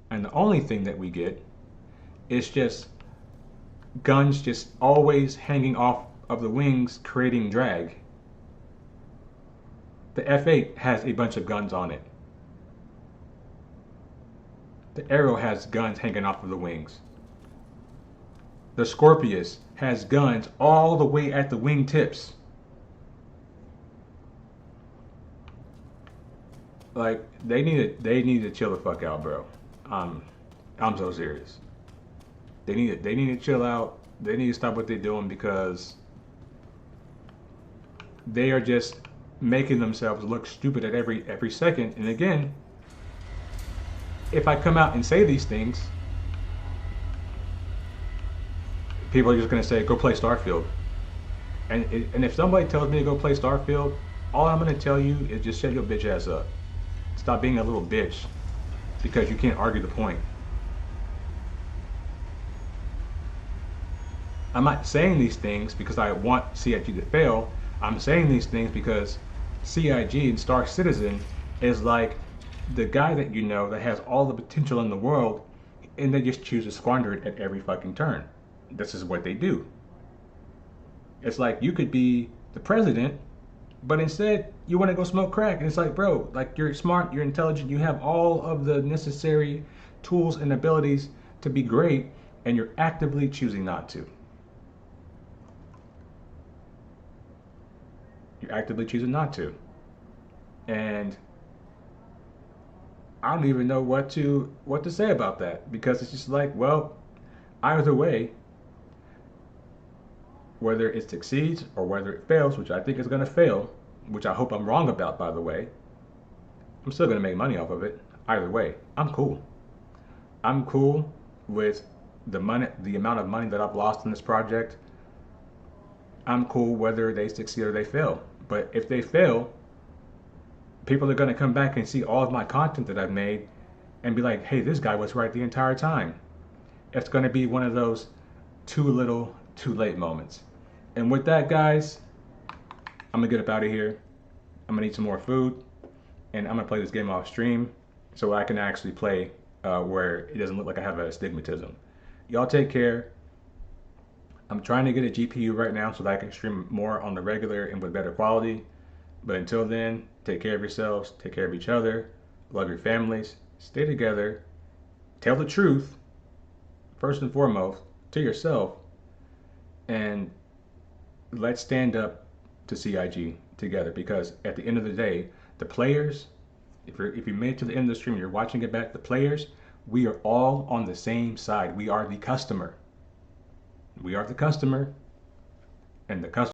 and the only thing that we get, is just guns just always hanging off of the wings, creating drag. The F8 has a bunch of guns on it. The Arrow has guns hanging off of the wings. The Scorpius has guns all the way at the wing tips. Like, they need to chill the fuck out, bro. I'm so serious. They need to chill out. They need to stop what they're doing because they are just making themselves look stupid at every second. And again, if I come out and say these things, people are just gonna say, go play Starfield. And if somebody tells me to go play Starfield, all I'm gonna tell you is just shut your bitch ass up. Stop being a little bitch because you can't argue the point. I'm not saying these things because I want CIG to fail. I'm saying these things because CIG and Star Citizen is like the guy that you know that has all the potential in the world and they just choose to squander it at every fucking turn. This is what they do. It's like you could be the president, but instead you want to go smoke crack. And it's like, bro, like you're smart, you're intelligent, you have all of the necessary tools and abilities to be great, and you're actively choosing not to. You're actively choosing not to. And I don't even know what to say about that, because it's just like, well, either way, whether it succeeds or whether it fails, which I think is going to fail, which I hope I'm wrong about, by the way, I'm still going to make money off of it. Either way, I'm cool. I'm cool with the amount of money that I've lost in this project. I'm cool whether they succeed or they fail. But if they fail, people are going to come back and see all of my content that I've made and be like, hey, this guy was right the entire time. It's going to be one of those too little, too late moments. And with that, guys, I'm going to get up out of here. I'm going to eat some more food, and I'm going to play this game off stream so I can actually play where it doesn't look like I have a astigmatism. Y'all take care. I'm trying to get a GPU right now so that I can stream more on the regular and with better quality. But until then, take care of yourselves, take care of each other, love your families, stay together, tell the truth, first and foremost, to yourself, and let's stand up to CIG together, because at the end of the day, the players, if you made it to the end of the stream, you're watching it back, the players, we are all on the same side. We are the customer. We are the customer, and the customer